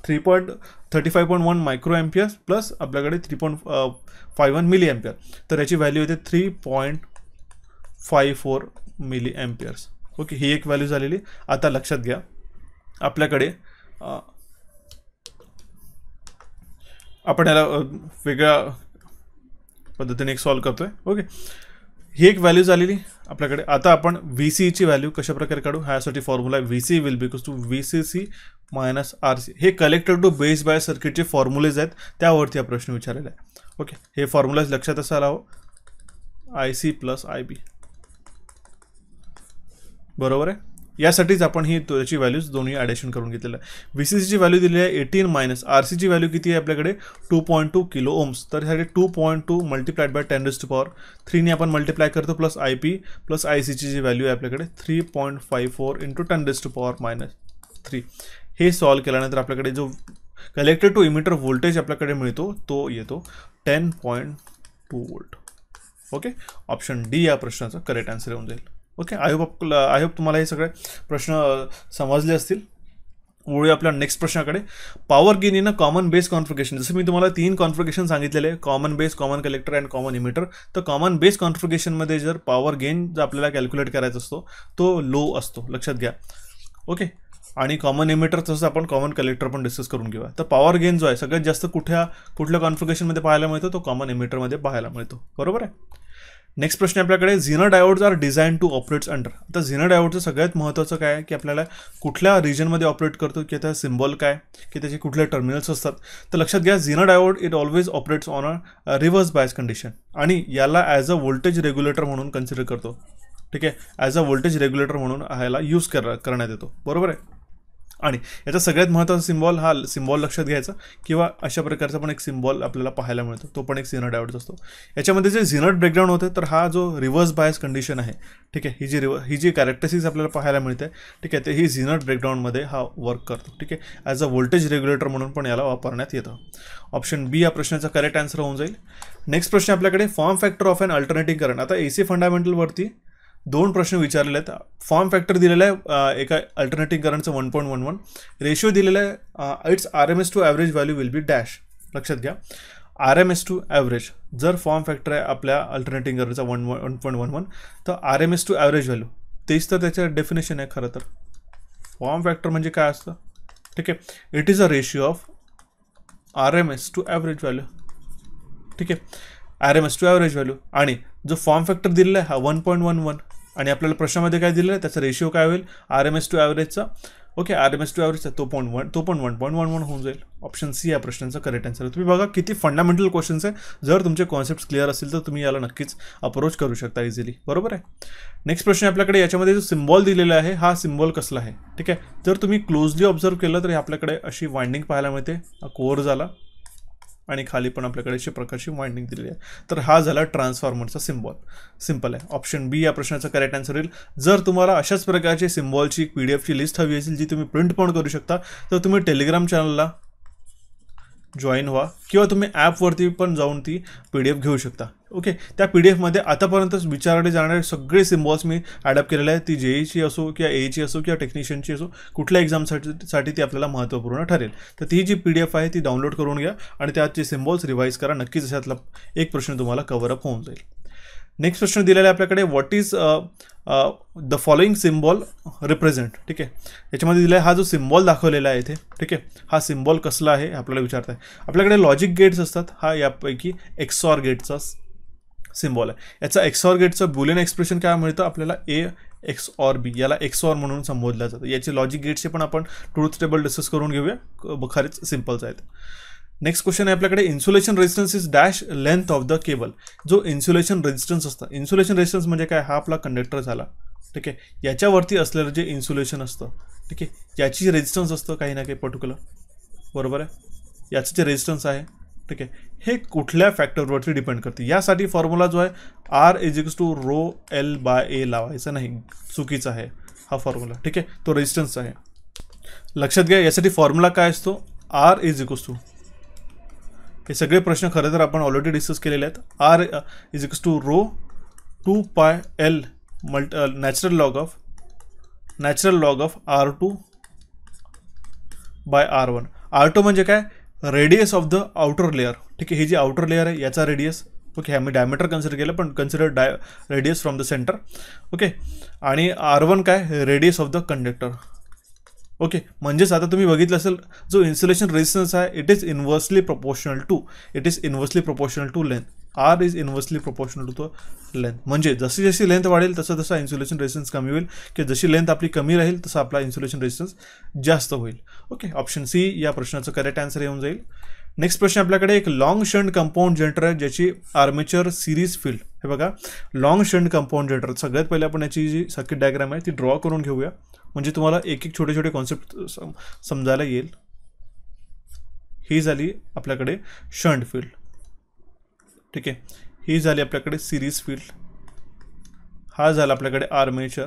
35.1 मायक्रो एम्पियर्स प्लस आपल्याकडे 3.51 मिली एम्पियर. तर याची व्हॅल्यू येते 3.54 मिली एम्पियर्स. ओके, ही एक व्हॅल्यू झालेली. आता लक्षात घ्या, आपल्याकडे आपण याला वेगळ्या पद्धतीने एक सॉल्व करतोय. ओके, ही एक व्हॅल्यू झालेली आपल्याकडे. आता आपण VCEची व्हॅल्यू कशा प्रकारे काढू, ह्यासाठी formula VCE will be equals to VCC minus RC. हे कलेक्टर टू बेस बाय सर्किटचे फॉर्म्युलेज आहेत, त्यावरती हा प्रश्न विचारलेला आहे. ओके, हे फॉर्म्युलाज लक्षात असायला हवं. IC plus IB. बरोबर आहे. यासाठीच आपण ही त्याची व्हॅल्यूज दोन्ही ॲडिशन करून घेतलेलं आहे. VCCची व्हॅल्यू दिली आहे 18 मायनस RCची व्हॅल्यू किती आहे आपल्याकडे 2.2 किलो ओम्स. तर ह्यासाठी 2.2 मल्टिप्लाइड बाय 10⁻³ ने आपण मल्टिप्लाय करतो प्लस IP प्लस ICची जी व्हॅल्यू आहे आपल्याकडे 3.54 इंटू 10⁻³ हे सॉल्व केल्यानंतर आपल्याकडे जो कलेक्टर टू इमिटर व्होल्टेज आपल्याकडे मिळतो तो येतो 10.2 वोल्ट. ओके, ऑप्शन डी या प्रश्नाचा करेक्ट आन्सर येऊन जाईल. ओके, आय होप तुम्हाला हे सगळे प्रश्न समजले असतील. वळूया आपल्या नेक्स्ट प्रश्नाकडे. Power gain in a common base configuration. जसं मी तुम्हाला 3 कॉन्फिगरेशन सांगितलेले, common base, common collector and common emitter. तर कॉमन बेस कॉन्फिगरेशनमध्ये जर पॉवर गेन जर आपल्याला कॅल्क्युलेट करायचा असतो तो लो असतो, लक्षात घ्या. ओके, आणि कॉमन इमिटर तसं आपण कॉमन कलेक्टर पण डिस्कस करून घेऊया. तर पॉवर गेन जो आहे सगळ्यात जास्त कुठल्या कॉन्फिगरेशनमध्ये पाहायला मिळतो, तो कॉमन इमिटरमध्ये पाहायला मिळतो, बरोबर आहे. नेक्स्ट प्रश्न आपल्याकडे, zener diodes are design to operates under. आता झिनर डायोडचं सगळ्यात महत्त्वाचं काय आहे की आपल्याला कुठल्या रिजनमध्ये ऑपरेट करतो, की त्याचा सिम्बॉल काय, की त्याचे कुठले टर्मिनल्स असतात. तर लक्षात घ्या, zener diode it always operates on a reverse bias condition आणि याला ॲज अ व्होल्टेज रेग्युलेटर म्हणून कन्सिडर करतो. ठीक आहे, ॲज अ व्होल्टेज रेग्युलेटर म्हणून ह्याला यूज करण्यात येतो, बरोबर आहे. आणि याचा सगळ्यात महत्त्वाचा सिम्बॉल हा सिम्बॉल लक्षात घ्यायचा, किंवा अशा प्रकारचा पण एक सिम्बॉल आपल्याला पाहायला मिळतो, तो पण एक झिनर डायोड असतो. याच्यामध्ये जे झिनर ब्रेकडाऊन होते तर हा जो रिव्हर्स बायस कंडिशन आहे, ठीक आहे, ही जी कॅरेक्टरिस्टिक्स आपल्याला पाहायला मिळते, ठीक आहे, ते ही झिनर ब्रेकडाऊनमध्ये हा वर्क करतो. ठीक आहे, ॲज अ व्होल्टेज रेग्युलेटर म्हणून पण याला वापरण्यात येतं. ऑप्शन बी या प्रश्नाचा करेक्ट आन्सर होऊन जाईल. नेक्स्ट प्रश्न आपल्याकडे, form factor of N alternating current. आता AC फंडामेंटलवरती 2 प्रश्न विचारलेले आहेत. फॉर्म फॅक्टर दिलेला आहे एका अल्टरनेटिंग करंटचं 1.11, रेशिओ दिलेला आहे its RMS to average value will be dash. लक्षात घ्या, RMS टू ॲव्हरेज जर फॉर्म फॅक्टर आहे आपल्या अल्टरनेटिंग करंटचा 1.11 तर RMS टू ॲव्हरेज व्हॅल्यू तेच तर त्याचं डेफिनेशन आहे. खरं तर फॉर्म फॅक्टर म्हणजे काय असतं, ठीक आहे, it is a ratio of RMS to average value. ठीक आहे, RMS टू ॲव्हरेज व्हॅल्यू, आणि जो फॉर्म फॅक्टर दिलेला आहे हा 1.11 आणि आपल्याला प्रश्नामध्ये काय दिलेलं आहे त्याचा रेशिओ काय होईल RMS टू ॲव्हरेजचा. ओके, RMS टू ॲव्हरेजचा तो पण 1.11 होऊन जाईल. ऑप्शन सी या प्रश्नाचा करेक्ट आन्सर आहे. तुम्ही बघा किती फंडामेंटल क्वेश्चन्स आहे. जर तुमचे कॉन्सेप्ट क्लिअर असतील तर तुम्ही याला नक्कीच अप्रोच करू शकता इझिली, बरोबर आहे. नेक्स्ट प्रश्न आपल्याकडे, याच्यामध्ये जो सिम्बॉल दिलेला आहे हा सिम्बॉल कसला आहे. ठीक आहे, जर तुम्ही क्लोजली ऑब्झर्व केलं तर आपल्याकडे अशी वाइंडिंग पाहायला मिळते, कोर झाला आणि खाली पण आपल्याकडे अशा प्रकारची वाइंडिंग दिलेली आहे. तर हा झाला ट्रान्सफॉर्मरचा सिम्बॉल. सिम्पल आहे. ऑप्शन बी या प्रश्नाचा करेक्ट आन्सर येईल. जर तुम्हाला अशाच प्रकारची सिम्बॉलची PDF ची लिस्ट हवी असेल जी तुम्ही प्रिंट पण करू शकता तर तुम्ही टेलिग्राम चॅनलला जॉईन व्हा, किंवा तुम्ही ॲपवरती पण जाऊन ती PDF घेऊ शकता. ओके, त्या PDF मध्ये आतापर्यंत विचारले जाणारे सगळे सिम्बॉल्स मी ॲडअप केलेले आहेत. ती JEEची असो किंवा AEची असो किंवा टेक्निशियनची असो, कुठल्या एक्झामसाठी ती आपल्याला महत्त्वपूर्ण ठरेल. तर ती जी PDF आहे ती डाउनलोड करून घ्या आणि त्याचे सिम्बॉल्स रिवाईज करा. नक्कीच अशातला एक प्रश्न तुम्हाला कव्हर अप होऊन जाईल. नेक्स्ट प्रश्न दिलेला आहे आपल्याकडे, what is the following symbol represent. ठीक आहे, याच्यामध्ये दिला आहे हा जो सिम्बॉल दाखवलेला आहे इथे. ठीक आहे, हा सिम्बॉल कसला आहे आपल्याला विचारत आहे. आपल्याकडे लॉजिक गेट्स असतात, हा यापैकी XOR गेटचा सिम्बॉल आहे. याचा XOR गेटचं बुलियन एक्सप्रेशन काय मिळतं आपल्याला, A XOR B, याला XOR म्हणून संबोधलं जातं. याचे लॉजिक गेटचे पण आपण ट्रूथ टेबल डिस्कस करून घेऊया, खरेच सिम्पल्स आहेत. नेक्स्ट क्वेश्चन आहे आपल्याकडे, insulation resistance is dash length of the cable. जो इन्सुलेशन रेजिस्टन्स असतं, इन्सुलेशन रेजिस्टन्स म्हणजे काय, हा आपला कंडक्टर झाला. ठीक आहे, याच्यावरती असलेलं जे इन्सुलेशन असतं, ठीक आहे, याची रेजिस्टन्स असतं काही ना काही पर्टिक्युलर, बरोबर आहे. याचं जे रेजिस्टन्स आहे, ठीक आहे, हे कुठल्या फॅक्टरवरती डिपेंड करते. यासाठी फॉर्म्युला जो आहे R = ρl/a लावायचा नाही, चुकीचा आहे हा फॉर्म्युला. ठीक आहे, तो रेजिस्टन्स आहे. लक्षात घ्या, यासाठी फॉर्म्युला काय असतो, R = हे सगळे प्रश्न खरं तर आपण ऑलरेडी डिस्कस केलेले आहेत. R = ρ 2πl natural log of R2/R1. R2 म्हणजे काय, radius of the outer layer. ठीक आहे, ही जी आउटर लेअर आहे याचा रेडियस. ओके, आम्ही डायमीटर कन्सिडर केलं, पण consider radius from the centre. Okay, आणि R1 काय, radius of the conductor. Okay, म्हणजेच आता तुम्ही बघितलं असेल जो इन्सुलेशन रेजिस्टन्स आहे it is inversely proportional to length. R is inversely proportional to length. म्हणजे जशी जशी लेंथ वाढेल तसं तसा इन्सुलेशन रेजिस्टन्स कमी होईल, की जशी लेंथ आपली कमी राहील तसं आपला इन्सुलेशन रेजिस्टन्स जास्त होईल. ओके, ऑप्शन सी या प्रश्नाचं करेक्ट आन्सर येऊन जाईल. नेक्स्ट प्रश्न आपल्याकडे एक लॉंग शंट कंपाऊंड जनरेटर आहे ज्याची आर्मेचर सिरीज फील्ड, हे बघा लॉंग शंट कंपाऊंड जनरेटर. सगळ्यात पहिले आपण याची जी सर्किट डायग्राम आहे ती ड्रॉ करून घेऊया, म्हणजे तुम्हाला एक एक छोटे छोटे कॉन्सेप्ट समजायला येईल. ही झाली आपल्याकडे शंट फील्ड, ठीक आहे. ही झाली आपल्याकडे सिरीज फील्ड, हा झाला आपल्याकडे आर्मेचर.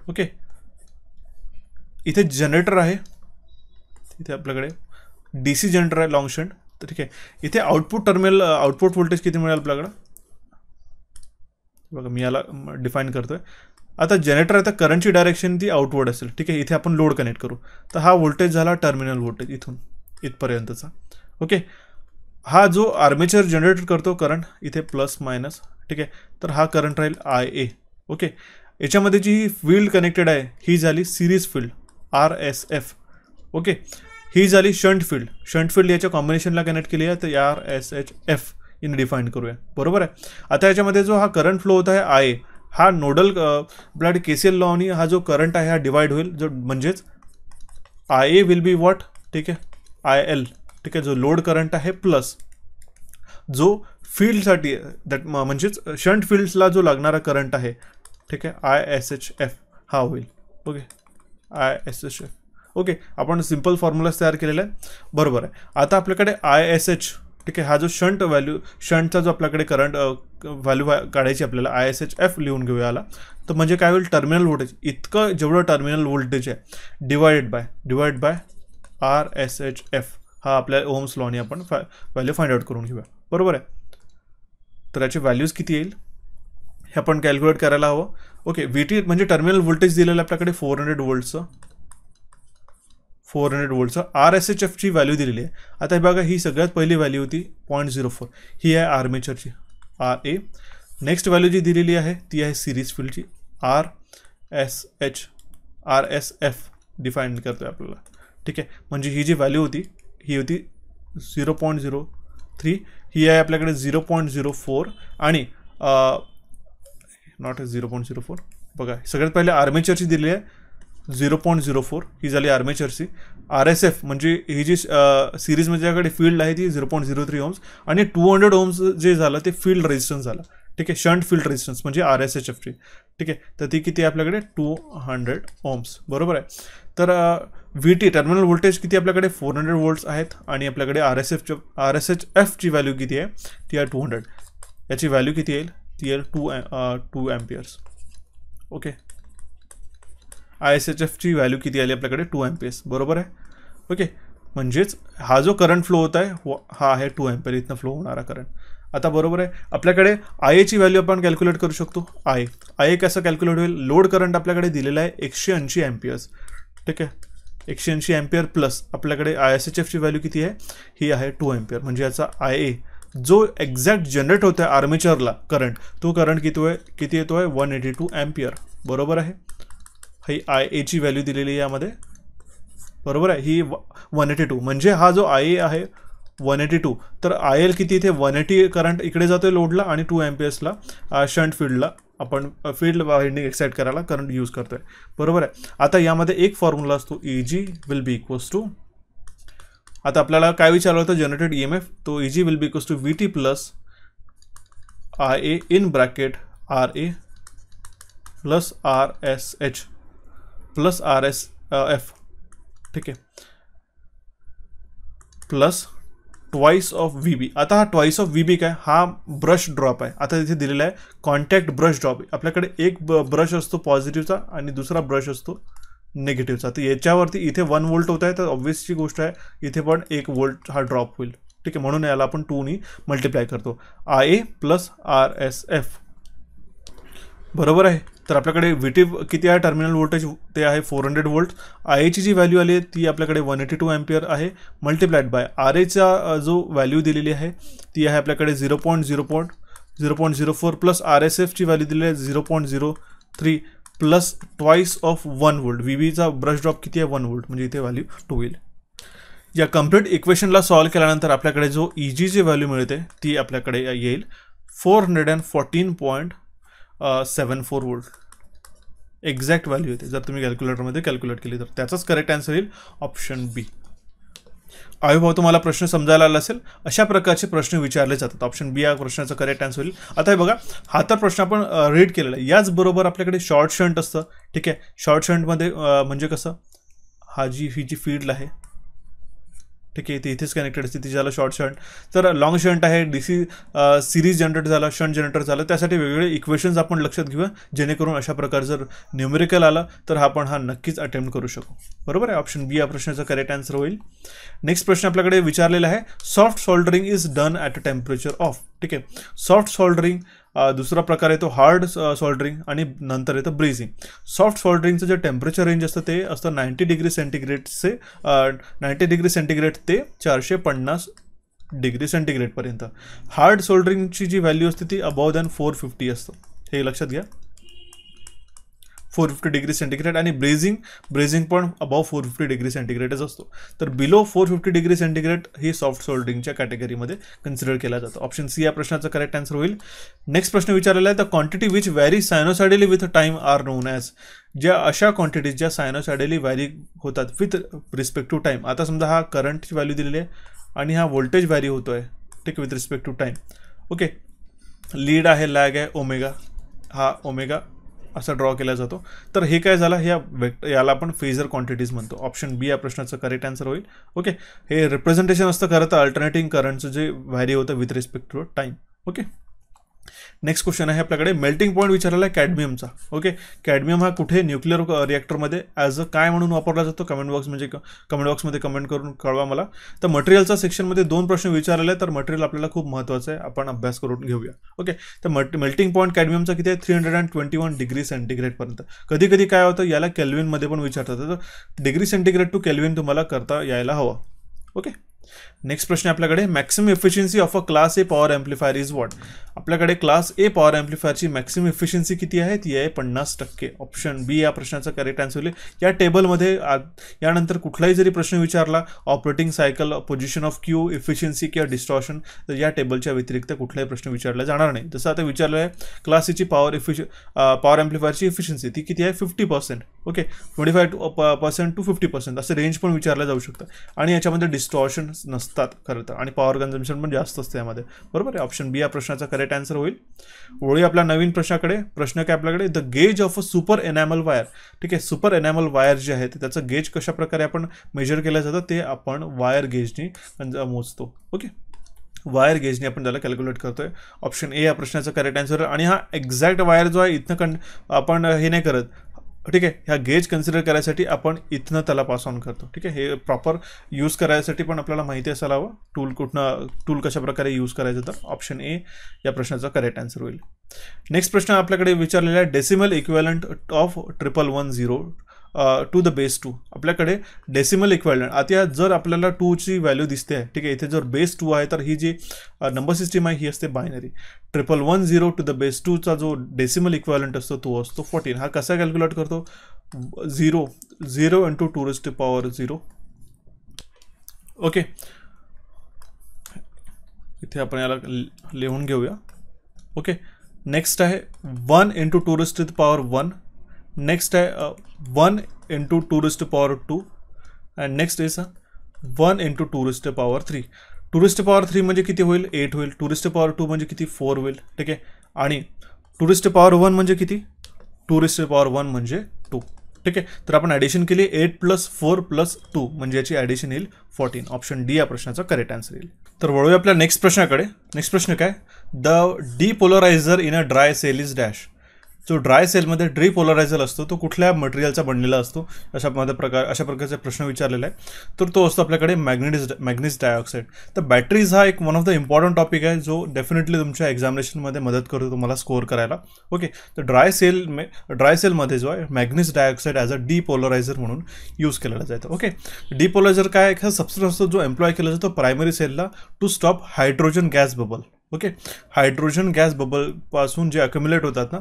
ओके, इथे जनरेटर आहे, इथे आपल्याकडे डीसी जनरेटर आहे लॉंग शंट. तर ठीक आहे, इथे आउटपुट टर्मिनल आउटपुट व्होल्टेज किती मिळेल आपल्याकडं, बघा मी याला डिफाईन करतोय. आता जनरेटर आहे तर करंटची डायरेक्शन ती आउटवर्ड असेल, ठीक आहे. इथे आपण लोड कनेक्ट करू, तर हा व्होल्टेज झाला टर्मिनल व्होल्टेज इथून इथपर्यंतचा. ओके, हा जो आर्मेचर जनरेट करतो करंट इथे प्लस मायनस, ठीक आहे. तर हा करंट राहील IA. ओके, याच्यामध्ये जी फील्ड कनेक्टेड आहे ही झाली सिरीज फील्ड RSF. ओके, ही झाली शंट फील्ड. शंट फील्ड याच्या कॉम्बिनेशनला कनेक्ट केली आहे, तर RSHF इन डिफाईन करूया, बरोबर आहे. आता याच्यामध्ये जो हा करंट फ्लो होत आहे IA, हा नोडल आपल्याकडे KCL लॉनी हा जो करंट आहे हा डिवाइड होईल, जो म्हणजेच IA विल बी व्हॉट, ठीक आहे, IL, ठीक आहे, जो लोड करंट आहे प्लस जो फील्डसाठी दॅट म्हणजेच शंट फील्ड्सला जो लागणारा करंट आहे, ठीक आहे, ISHF हा होईल. Okay, ISHF. ओके, आपण सिम्पल फॉर्म्युलाज तयार केलेला आहे, बरोबर आहे. आता आपल्याकडे ISH, ठीक आहे, हा जो शंट व्हॅल्यू शंटचा जो आपल्याकडे करंट व्हॅल्यू काढायची आपल्याला ISHF लिहून घेऊया आला. तर म्हणजे काय होईल, टर्मिनल व्होल्टेज इतकं जेवढं टर्मिनल व्होल्टेज आहे डिवाइडेड बाय RSHF, हा आपल्या ओम्स लॉनी आपण व्हॅल्यू फाइंड आउट करून घेऊया, बरोबर आहे. तर याची व्हॅल्यूज किती येईल हे आपण कॅल्क्युलेट करायला हवं. ओके, VT म्हणजे टर्मिनल व्होल्टेज दिलेलं आपल्याकडे 400 व्होल्टचं, 400 व्होल्टचं. RSHFची व्हॅल्यू दिलेली आहे. आता हे बघा, ही सगळ्यात पहिली व्हॅल्यू होती 0.04, ही आहे आर्मेचरची RA. नेक्स्ट व्हॅल्यू जी दिलेली आहे ती आहे सिरीज फील्डची RSF डिफाईन करतोय आपल्याला, ठीक आहे. म्हणजे ही जी व्हॅल्यू होती ही होती 0.03, ही आहे आपल्याकडे 0.04 आणि नॉट 0.04. बघा, सगळ्यात पहिले आर्मेचरची दिलेली आहे 0.04, ही झाली आर्मेचरची. RSF म्हणजे ही जी सिरीजमध्ये फील्ड आहे ती 0.03 ओम्स आणि 200 ओम्स जे झालं ते फील्ड रेजिस्टन्स झालं, ठीक आहे, शंट फील्ड रेजिस्टन्स म्हणजे RSHFची, ठीक आहे. तर ती किती आहे आपल्याकडे 200 ओम्स, बरोबर आहे. तर VT टर्मिनल व्होल्टेज किती आपल्याकडे 400 व्होल्ट्स आहेत आणि आपल्याकडे RSHFची व्हॅल्यू किती आहे ती आहे 200. याची व्हॅल्यू किती येईल, ती येईल 2 अँपियर्स. ओके, ISHFची व्हॅल्यू किती आली आपल्याकडे 2 अँपियर्स, बरोबर आहे. ओके, म्हणजेच हा जो करंट फ्लो होत आहे हा आहे 2 अँपियर इथनं फ्लो होणारा करंट. आता बरोबर आहे, आपल्याकडे IAची व्हॅल्यू आपण कॅल्क्युलेट करू शकतो. IA कसं कॅल्क्युलेट होईल, लोड करंट आपल्याकडे दिलेला आहे 180 अँपियर्स, ठीक आहे, 180 अँपियर प्लस आपल्याकडे ISHFची व्हॅल्यू किती आहे, ही आहे 2 अँपियर. म्हणजे याचा IA जो एक्झॅक्ट जनरेट होत आहे आर्मेचरला करंट, तो करंट किती येतो आहे 182 अँपियर, बरोबर आहे. ही IAची व्हॅल्यू दिलेली आहे यामध्ये, बरोबर आहे. ही 182 म्हणजे हा जो IA आहे 182, तर IL किती इथे 180 करंट इकडे जातोय लोडला आणि 2 अँपियर्सला शंट फील्डला आपण फील्ड वाइंडिंग एक्साइट करायला करंट यूज करतोय, बरोबर आहे. आता यामध्ये एक फॉर्म्युला असतो EG will be equals to, आता आपल्याला काय विचारलं होतं जनरेटेड EMF, तो EG will be equals to VT plus IA in bracket RA plus RSH plus RSF, ठीक आहे, प्लस ट्वाइस ऑफ VB. आता हा ट्वाइस ऑफ VB काय, हा ब्रश ड्रॉप आहे. आता इथे दिलेला आहे कॉन्टॅक्ट ब्रश ड्रॉप. आपल्याकडे एक ब्रश असतो पॉझिटिव्हचा आणि दुसरा ब्रश असतो निगेटिव्हचा. तर याच्यावरती इथे 1 व्होल्ट होत आहे, तर ऑब्व्हियसची गोष्ट आहे इथे पण 1 व्होल्ट हा ड्रॉप होईल, ठीक आहे. म्हणून याला आपण 2 नी मल्टिप्लाय करतो, IA प्लस RSF, बरोबर आहे. तर आपल्याकडे VT किती आहे टर्मिनल व्होल्टेज, ते आहे 400 व्होल्ट. IAची जी व्हॅल्यू आली आहे ती आपल्याकडे 182 अँपियर आहे, मल्टिप्लाइड बाय RAचा जो व्हॅल्यू दिलेली आहे ती आहे आपल्याकडे 0.04 प्लस RSFची व्हॅल्यू दिलेली आहे 0.03 प्लस ट्वाइस ऑफ 1 व्होल्ट. VBचा ब्रश ड्रॉप किती आहे 1 व्होल्ट, म्हणजे इथे व्हॅल्यू 2 येईल. या कम्प्लीट इक्वेशनला सॉल्व्ह केल्यानंतर आपल्याकडे जो EGची व्हॅल्यू मिळते ती आपल्याकडे येईल 414.74 व्होल्ट. एक्झॅक्ट व्हॅल्यू येते जर तुम्ही कॅल्क्युलेटरमध्ये कॅल्क्युलेट केली तर. त्याचाच करेक्ट आन्सर येईल ऑप्शन बी. आय होप तुम्हाला प्रश्न समजायला आला असेल. अशा प्रकारचे प्रश्न विचारले जातात. ऑप्शन बी या प्रश्नाचं करेक्ट आन्सर होईल. आता हे बघा, हा तर प्रश्न आपण रीड केलेला आहे. याचबरोबर आपल्याकडे शॉर्ट शंट असतं. ठीक आहे, शॉर्ट शंटमध्ये म्हणजे कसं, ही जी फील्ड आहे, ठीक आहे, ते इथेच कनेक्टेड असते, ती झालं शॉर्ट शंट. तर लॉंग शंट आहे, DC सिरीज जनरेटर झालं, शंट जनरेटर झालं. त्यासाठी वेगवेगळे इक्वेशन्स आपण लक्षात घेऊया, जेणेकरून अशा प्रकारे जर न्यूमेरिकल आला तर आपण हा नक्कीच अटेम्प्ट करू शकू. बरोबर आहे, ऑप्शन बी या प्रश्नाचा करेक्ट आन्सर होईल. नेक्स्ट प्रश्न आपल्याकडे विचारलेला आहे, soft soldering is done at a temperature of. ठीक आहे, सॉफ्ट सोल्डरिंग, दुसरा प्रकार येतो हार्ड सोल्डरिंग आणि नंतर येतं ब्रेझिंग. सॉफ्ट सोल्डरिंगचं जे टेम्परेचर रेंज असतं ते असतं 90 डिग्री सेंटीग्रेडचे 90 डिग्री सेंटीग्रेड ते 450 डिग्री सेंटीग्रेडपर्यंत. हार्ड सोल्डरिंगची जी व्हॅल्यू असते ती अबाव दॅन 450 असतं, हे लक्षात घ्या. 450 डिग्री सेंटीग्रेड. आणि ब्रेझिंग पण अबाव 450 डिग्री सेंटीग्रेडच असतो. तर बिलो 450 डिग्री सेंटीग्रेड ही सॉफ्ट सोल्डरिंगच्या कॅटेगरीमध्ये कन्सिडर केला जातो. ऑप्शन सी या प्रश्नाचा करेक्ट आन्सर होईल. नेक्स्ट प्रश्न विचारलेला आहे, the quantity which vary sinusoidally with time are known as. ज्या अशा क्वांटिटीज ज्या सायनोसायडली व्हॅरी होतात विथ रिस्पेक्ट टू टाइम. आता समजा हा करंटची व्हॅल्यू दिलेली आहे आणि हा व्होल्टेज व्हॅरी होतोय, ठीक, with respect to time. Okay, lead आहे, लॅग आहे, ओमेगा, हा ओमेगा असा ड्रॉ केला जातो. तर हे काय झालं, याला आपण फेजर क्वांटिटीज म्हणतो. ऑप्शन बी या प्रश्नाचं करेक्ट आन्सर होईल. ओके, हे रिप्रेझेंटेशन असतं खरं तर अल्टरनेटिंग करंटचं जे व्हॅरी होतं with respect to time. Okay, next question आहे आपल्याकडे, मेल्टिंग पॉईंट विचारलेला आहे कॅडमियमचा. ओके, कॅडमियम हा कुठे निक्लिअर रिॲक्टरमध्ये ॲज अ काय म्हणून वापरला जातो, कमेंट बॉक्समध्ये कमेंट करून कळवा मला. तर मटेरियलचा सेक्शनमध्ये 2 प्रश्न विचारलेले आहेत. तर मटेरियल आपल्याला खूप महत्त्वाचं आहे, आपण अभ्यास करून घेऊया. ओके, तर मेल्टिंग पॉईंट कॅडमियमचा किती आहे, 321 डिग्री सेंटीग्रेडपर्यंत. कधी कधी काय होतं, याला केल्विनमध्ये पण विचारतात, तर डिग्री सेंटीग्रेड टू केल्विन तुम्हाला करता यायला हवं. ओके, नेक्स्ट प्रश्न आपल्याकडे, maximum efficiency of a class A power amplifier is what. आपल्याकडे क्लास ए पॉवर एम्प्लिफायरची मॅक्सिमम एफिशियन्सी किती आहे, ती आहे 50%. ऑप्शन बी या प्रश्नाचा करेक्ट आन्सर होईल. या टेबलमध्ये यानंतर कुठलाही जरी प्रश्न विचारला, operating cycle, position of Q, efficiency किंवा डिस्टॉर्शन, तर या टेबलच्या व्यतिरिक्त कुठलाही प्रश्न विचारला जाणार नाही. जसं आता विचारलं आहे, क्लास एची पॉवर एम्प्लिफायरची एफिशियन्सी ती किती आहे, 50%. ओके, 25% टू 50% असं रेंज पण विचारलं जाऊ शकतं. आणि याच्यामध्ये डिस्टॉर्शन नसतात खरं तर, आणि पॉवर कन्झम्पशन पण जास्त असतं यामध्ये. बरोबर आहे, ऑप्शन बी या प्रश्नाचा करेक्ट आन्सर होईल. वळूया आपल्या नवीन प्रश्नाकडे. प्रश्न काय आपल्याकडे, the gauge of a super enamel wire. ठीक आहे, सुपर एनॅमल वायर जे आहे त्याचं गेज कशा प्रकारे आपण मेजर केलं जातं, ते आपण वायर गेजनी मोजतो. ओके, वायर गेजने आपण त्याला कॅल्क्युलेट करतोय. ऑप्शन ए या प्रश्नाचा करेक्ट आन्सर. आणि हा एक्झॅक्ट वायर जो आहे इथनं आपण हे नाही करत, ठीक आहे, ह्या गेज कन्सिडर करायसाठी आपण इथनं त्याला पास ऑन करतो. ठीक आहे, हे प्रॉपर यूज करायसाठी पण आपल्याला माहिती असायला हवं टूल कशा प्रकारे यूज करायचं. तर ऑप्शन ए या प्रश्नाचा करेक्ट आन्सर होईल. नेक्स्ट प्रश्न आपल्याकडे विचारलेला आहे, decimal equivalent of 1110 to the base 2. आपल्याकडे डेसिमल इक्विव्हॅलंट, आता जर आपल्याला 2ची व्हॅल्यू दिसते आहे, ठीक आहे, इथे जर बेस 2 आहे तर ही जी नंबर सिस्टीम आहे ही असते बायनरी. 1110 टू द बेस 2चा जो डेसिमल इक्विव्हॅलंट असतो तो असतो 14. हा कसा कॅल्क्युलेट करतो, 0 इंटू 2⁻⁴. ओके, इथे आपण याला लिहून घेऊया. ओके, नेक्स्ट आहे 1 इंटू 2⁻1. नेक्स्ट आहे 1 into 2⁻2. And next is 1 into 2⁻3. 2⁻3 म्हणजे किती होईल, 8 होईल. 2⁻2 म्हणजे किती, 4 होईल. ठीक आहे, आणि 2⁻1 म्हणजे किती, 2⁻1 म्हणजे 2. ठीक आहे, तर आपण ॲडिशन केली 8 + 4 + 2 म्हणजे याची ॲडिशन येईल 14. ऑप्शन डी या प्रश्नाचा करेक्ट आन्सर येईल. तर वळूया आपल्या नेक्स्ट प्रश्नाकडे. नेक्स्ट प्रश्न काय, the depolariser in a dry cell is dash. जो ड्राय सेलमध्ये डिपोलरायझर असतो तो कुठल्या मटेरियलचा बनलेला असतो, अशा प्रकारचे प्रश्न विचारलेला आहे. तर तो असतो आपल्याकडे मॅग्नीज डायऑक्साईड. तर बॅटरीज हा एक one of the important topic आहे जो डेफिनेटली तुमच्या एक्झामिनेशनमध्ये मदत करतो तुम्हाला स्कोअर करायला. ओके, तर ड्राय सेलमध्ये जो आहे मॅग्नीज डायऑक्साईड ॲज अ डिपोलरायझर म्हणून यूज केलेला जातो. ओके, डिपोलरायझर काय, एक सबस्टन्स असतो जो एम्प्लॉय केला जातो प्रायमरी सेलला to stop hydrogen gas bubble. Okay, hydrogen gas बबलपासून जे अक्युम्युलेट होतात ना,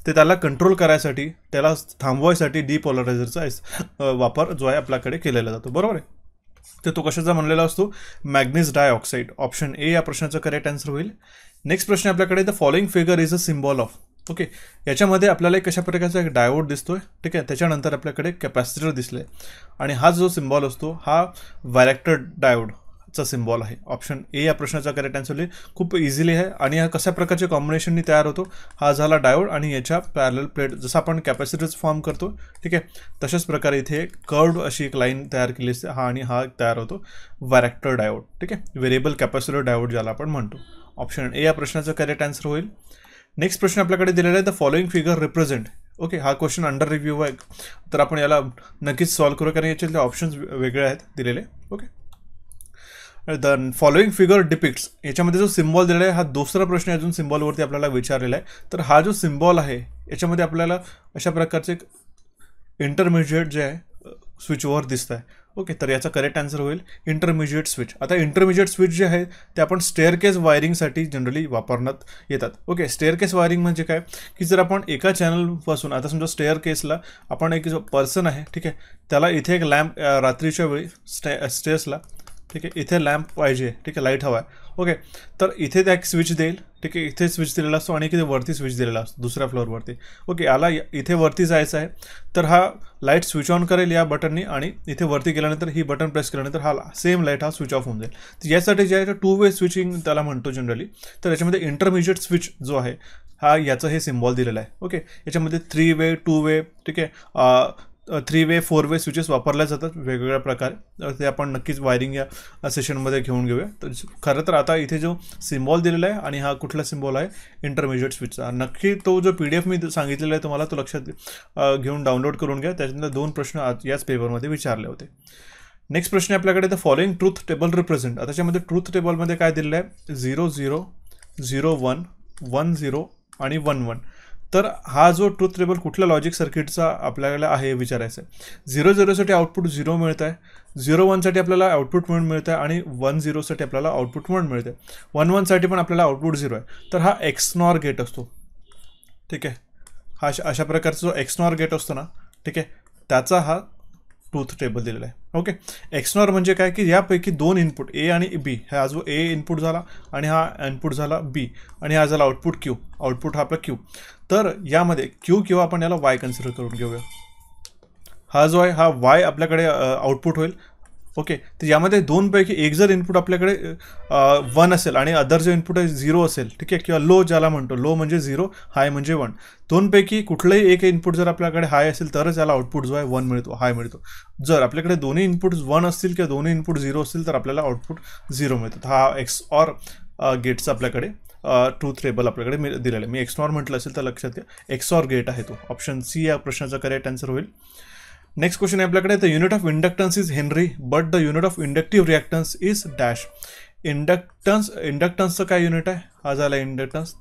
ते त्याला कंट्रोल करायसाठी, त्याला थांबवायसाठी डिपोलरायझरचा वापर जो आहे आपल्याकडे केलेला जातो. बरोबर आहे, तर तो कशाचा बनलेला असतो, मॅग्नीज डायऑक्साईड. ऑप्शन ए या प्रश्नाचा करेक्ट आन्सर होईल. नेक्स्ट प्रश्न आपल्याकडे, the following figure is a symbol of. Okay, याच्यामध्ये आपल्याला एक कशा प्रकारचा एक डायोड दिसतोय, ठीक आहे. त्याच्यानंतर आपल्याकडे कॅपॅसिटर दिसले आणि हा जो सिम्बॉल असतो हा व्हॅरेक्टर डायोडचा सिम्बॉल आहे. ऑप्शन ए या प्रश्नाचा करेक्ट आन्सर खूप इझिली आहे. आणि हा कशा प्रकारच्या कॉम्बिनेशननी तयार होतो, हा झाला डायोड आणि याच्या पॅरलल प्लेट, जसं आपण कॅपॅसिटर्स फॉर्म करतो, ठीक आहे, तशाच प्रकारे इथे कर्व्ड अशी एक लाईन तयार केली असते, हा आणि हा तयार होतो व्हॅरेक्टर डायोड, ठीक आहे, व्हेरिएबल कॅपॅसिटर डायोड ज्याला आपण म्हणतो. ऑप्शन ए या प्रश्नाचा करेक्ट आन्सर होईल. नेक्स्ट प्रश्न आपल्याकडे दिलेला आहे, the following figure represent. Okay, हा क्वेश्चन अंडर रिव्ह्यू आहे, तर आपण याला नक्कीच सॉल्व्ह करू, कारण याच्यातले ऑप्शन्स वेगळे आहेत दिलेले. Okay, the following figure depicts, याच्यामध्ये जो सिम्बॉल दिलेला आहे हा दुसरा प्रश्न अजून सिम्बॉलवरती आपल्याला विचारलेला आहे. तर हा जो सिम्बॉल आहे याच्यामध्ये आपल्याला अशा प्रकारचे इंटरमिजिएट जे आहे स्विचवर दिसत आहे. ओके, तर याचा करेक्ट आन्सर होईल इंटरमिजिएट स्विच. आता इंटरमिजिएट स्विच जे आहे ते आपण स्टेअरकेस वायरिंगसाठी जनरली वापरण्यात येतात. ओके, स्टेअरकेस वायरिंग म्हणजे काय, की जर आपण एका चॅनलपासून, आता समजा स्टेअरकेसला आपण एक जो पर्सन आहे, ठीक आहे, त्याला इथे एक लॅम्प रात्रीच्या वेळी स्टेअर्सला, ठीक आहे, इथे लॅम्प पाहिजे, ठीक आहे, लाईट हवा आहे. ओके, तर इथे त्या एक स्विच देईल, ठीक आहे, इथे स्विच दिलेला असतो आणि इथे वरती स्विच दिलेला असतो दुसऱ्या फ्लोअरवरती. ओके, याला इथे वरती जायचं आहे, तर हा लाईट स्विच ऑन करेल या बटननी आणि इथे वरती गेल्यानंतर ही बटन प्रेस केल्यानंतर हा सेम लाईट हा स्विच ऑफ होऊन जाईल. तर यासाठी जे आहे टू वे स्विचिंग त्याला म्हणतो जनरली. तर याच्यामध्ये इंटरमिजिएट स्विच जो आहे हा याचं हे सिम्बॉल दिलेला आहे. ओके, याच्यामध्ये 3 वे 2 वे, ठीक आहे, 3 वे 4 वे स्विचेस वापरल्या जातात वेगवेगळ्या प्रकारे. ते आपण नक्कीच वायरिंग या सेशनमध्ये घेऊन घेऊया. तर खरं तर आता इथे जो सिम्बॉल दिलेला आहे आणि हा कुठला सिम्बॉल आहे इंटरमिजिएट स्विचचा, नक्की तो जो PDF मी सांगितलेला आहे तुम्हाला तो लक्षात घेऊन डाउनलोड करून घ्या. त्याच्यानंतर 2 प्रश्न याच पेपरमध्ये विचारले होते. नेक्स्ट प्रश्न आपल्याकडे the following truth table represent. आता त्याच्यामध्ये ट्रूथ टेबलमध्ये काय दिलेलं आहे, 0 0 0 1 1 0 आणि 1 1. तर हा जो ट्रूथ टेबल कुठल्या लॉजिक सर्किटचा आपल्याला आहे विचारायचं आहे. 0 0साठी आउटपुट 0 मिळत आहे, 0 1साठी आपल्याला आउटपुट 1 मिळतं आहे आणि 1 0साठी आपल्याला आउटपुट 1 मिळतं आहे. 1 1साठी पण आपल्याला आउटपुट 0 आहे. तर हा XNOR गेट असतो, ठीक आहे, हा अशा प्रकारचा जो XNOR गेट असतो ना, ठीक आहे, त्याचा हा ट्रूथ टेबल दिलेला आहे. ओके, XNOR म्हणजे काय, की यापैकी 2 इनपुट A आणि B, हा जो A इनपुट झाला आणि हा इनपुट झाला B आणि हा झाला आउटपुट Q, आउटपुट हा आपला Q. तर यामध्ये Q किंवा आपण याला Y कन्सिडर करून घेऊया. हा जो आहे हा Y आपल्याकडे आउटपुट होईल. ओके, तर यामध्ये 2 पैकी एक जर इनपुट आपल्याकडे 1 असेल आणि अदर जो इनपुट आहे 0 असेल, ठीक आहे, किंवा लो ज्याला म्हणतो, लो म्हणजे 0, हाय म्हणजे 1, 2 पैकी कुठलंही एक इनपुट जर आपल्याकडे हाय असेल तरच याला आउटपुट जो आहे 1 मिळतो, हाय मिळतो. जर आपल्याकडे दोन्ही इनपुट 1 असतील किंवा दोन्ही इनपुट 0 असतील तर आपल्याला आउटपुट 0 मिळतो. हा XOR गेटचा आपल्याकडे ट्रूथ टेबल आपल्याकडे दिलेला आहे. मी XNOR म्हटलं असेल तर लक्षात घ्या, XOR गेट आहे तो. ऑप्शन सी या प्रश्नाचा करेक्ट आन्सर होईल. नेक्स्ट क्वेश्चन आहे आपल्याकडे, the unit of inductance is henry but the unit of inductive reactance is dash. इंडक्टन्सचं काय युनिट आहे, हा झाला इंडक्टन्स,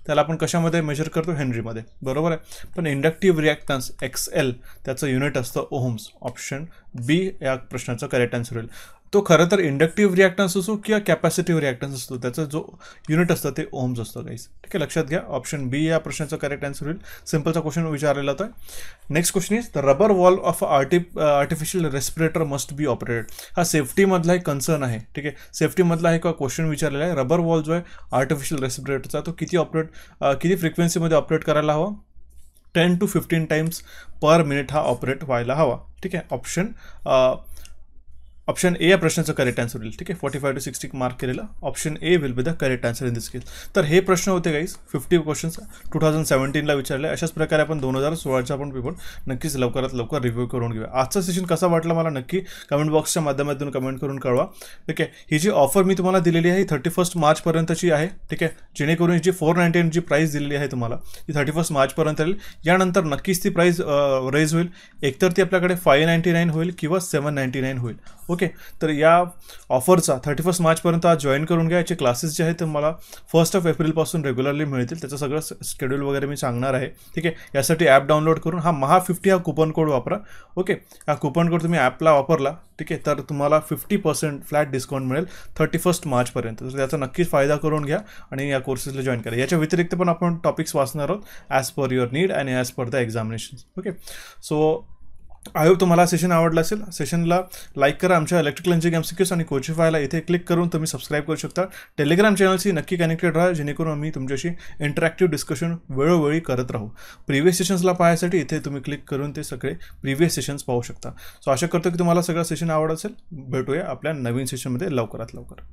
त्याला आपण कशामध्ये मेजर करतो, हेनरीमध्ये, बरोबर आहे. पण इंडक्टिव्ह रिॲक्टन्स XL त्याचं युनिट असतं ओहम्स. ऑप्शन बी या प्रश्नाचा करेक्ट आन्सर होईल. तो खरं तर इंडक्टिव्ह रिॲक्टन्स असो किंवा कॅपॅसिटिव्ह रिॲक्टन्स असतो, त्याचं जो युनिट असतं ते ओहम्स असतं गाईस, ठीक आहे, लक्षात घ्या. ऑप्शन बी या प्रश्नाचा करेक्ट आन्सर होईल. सिम्पलचा क्वेश्चन विचारलेला होता. Next question is the rubber valve of artificial respirator must be operated. हा सेफ्टीमधला एक कन्सर्न आहे, ठीक आहे, सेफ्टीमधला आहे का क्वेश्चन विचारलेला आहे. रबर वॉल्व जो आहे आर्टिफिशियल रेस्पिरेटरचा तो किती फ्रिक्वेन्सीमध्ये ऑपरेट करायला हवा, 10 to 15 टाइम्स पर मिनिट हा ऑपरेट व्हायला हवा, ठीक आहे. ऑप्शन ए या प्रश्नाचं करेक्ट आन्सर होईल, ठीक आहे. 45 to 60 मार्क केलेलं option A will be the correct answer in this case. तर हे प्रश्न होते गाईज 50 क्वेश्चन्स 2017ला विचारले. अशाच प्रकारे आपण 2016चा पण पेपर नक्कीच लवकरात लवकर रिव्ह्यू करून घेऊया. आजचा सेशन कसा वाटला मला नक्की कमेंट बॉक्सच्या माध्यमातून कमेंट करून कळवा, ठीक आहे. ही जी ऑफर मी तुम्हाला दिलेली आहे ही 31 मार्चपर्यंतची आहे, ठीक आहे. जेणेकरून ही जी 499 जी प्राईस दिलेली आहे तुम्हाला ती 31 मार्चपर्यंत येईल. यानंतर नक्कीच ती प्राईस रेज होईल, एकतर ती आपल्याकडे 599 होईल किंवा 799 होईल. ओके, तर या ऑफरचा 31 मार्चपर्यंत आज जॉईन करून घ्या. याचे क्लासेस जे आहेत ते मला 1 एप्रिलपासून रेग्युलरली मिळतील. त्याचं सगळं शेड्यूल वगैरे मी सांगणार आहे, ठीक आहे. यासाठी ॲप डाउनलोड करून हा MAHA50 हा कुपन कोड वापरा. ओके, हा कुपन कोड तुम्ही ॲपला वापरला, ठीक आहे, तर तुम्हाला 50% फ्लॅट डिस्काउंट मिळेल 31 मार्चपर्यंत. तर त्याचा नक्कीच फायदा करून घ्या आणि या कोर्सेसला जॉईन करा. याच्या व्यतिरिक्त पण आपण टॉपिक्स वाचणार आहोत as per your need and as per the examination. Okay, so I hope तुम्हाला सेशन आवडला असेल. सेशनला लाईक करा. आमच्या इलेक्ट्रिकल इंजिनिअरिंग एमसीक्यूज आणि कोचिफायला इथे क्लिक करून तुम्ही सबस्क्राईब करू शकता. टेलिग्राम चॅनलशी नक्की कनेक्टेड राहा, जेणेकरून आम्ही तुमच्याशी इंटरॅक्टिव्ह डिस्कशन वेळोवेळी करत राहू. प्रिव्हियस सेशन्सला पाहण्यासाठी इथे तुम्ही क्लिक करून ते सगळे प्रिव्हियस सेशन्स पाहू शकता. सो आशा करतो की तुम्हाला सगळं सेशन आवडत असेल. भेटूया आपल्या नवीन सेशनमध्ये लवकरात लवकर.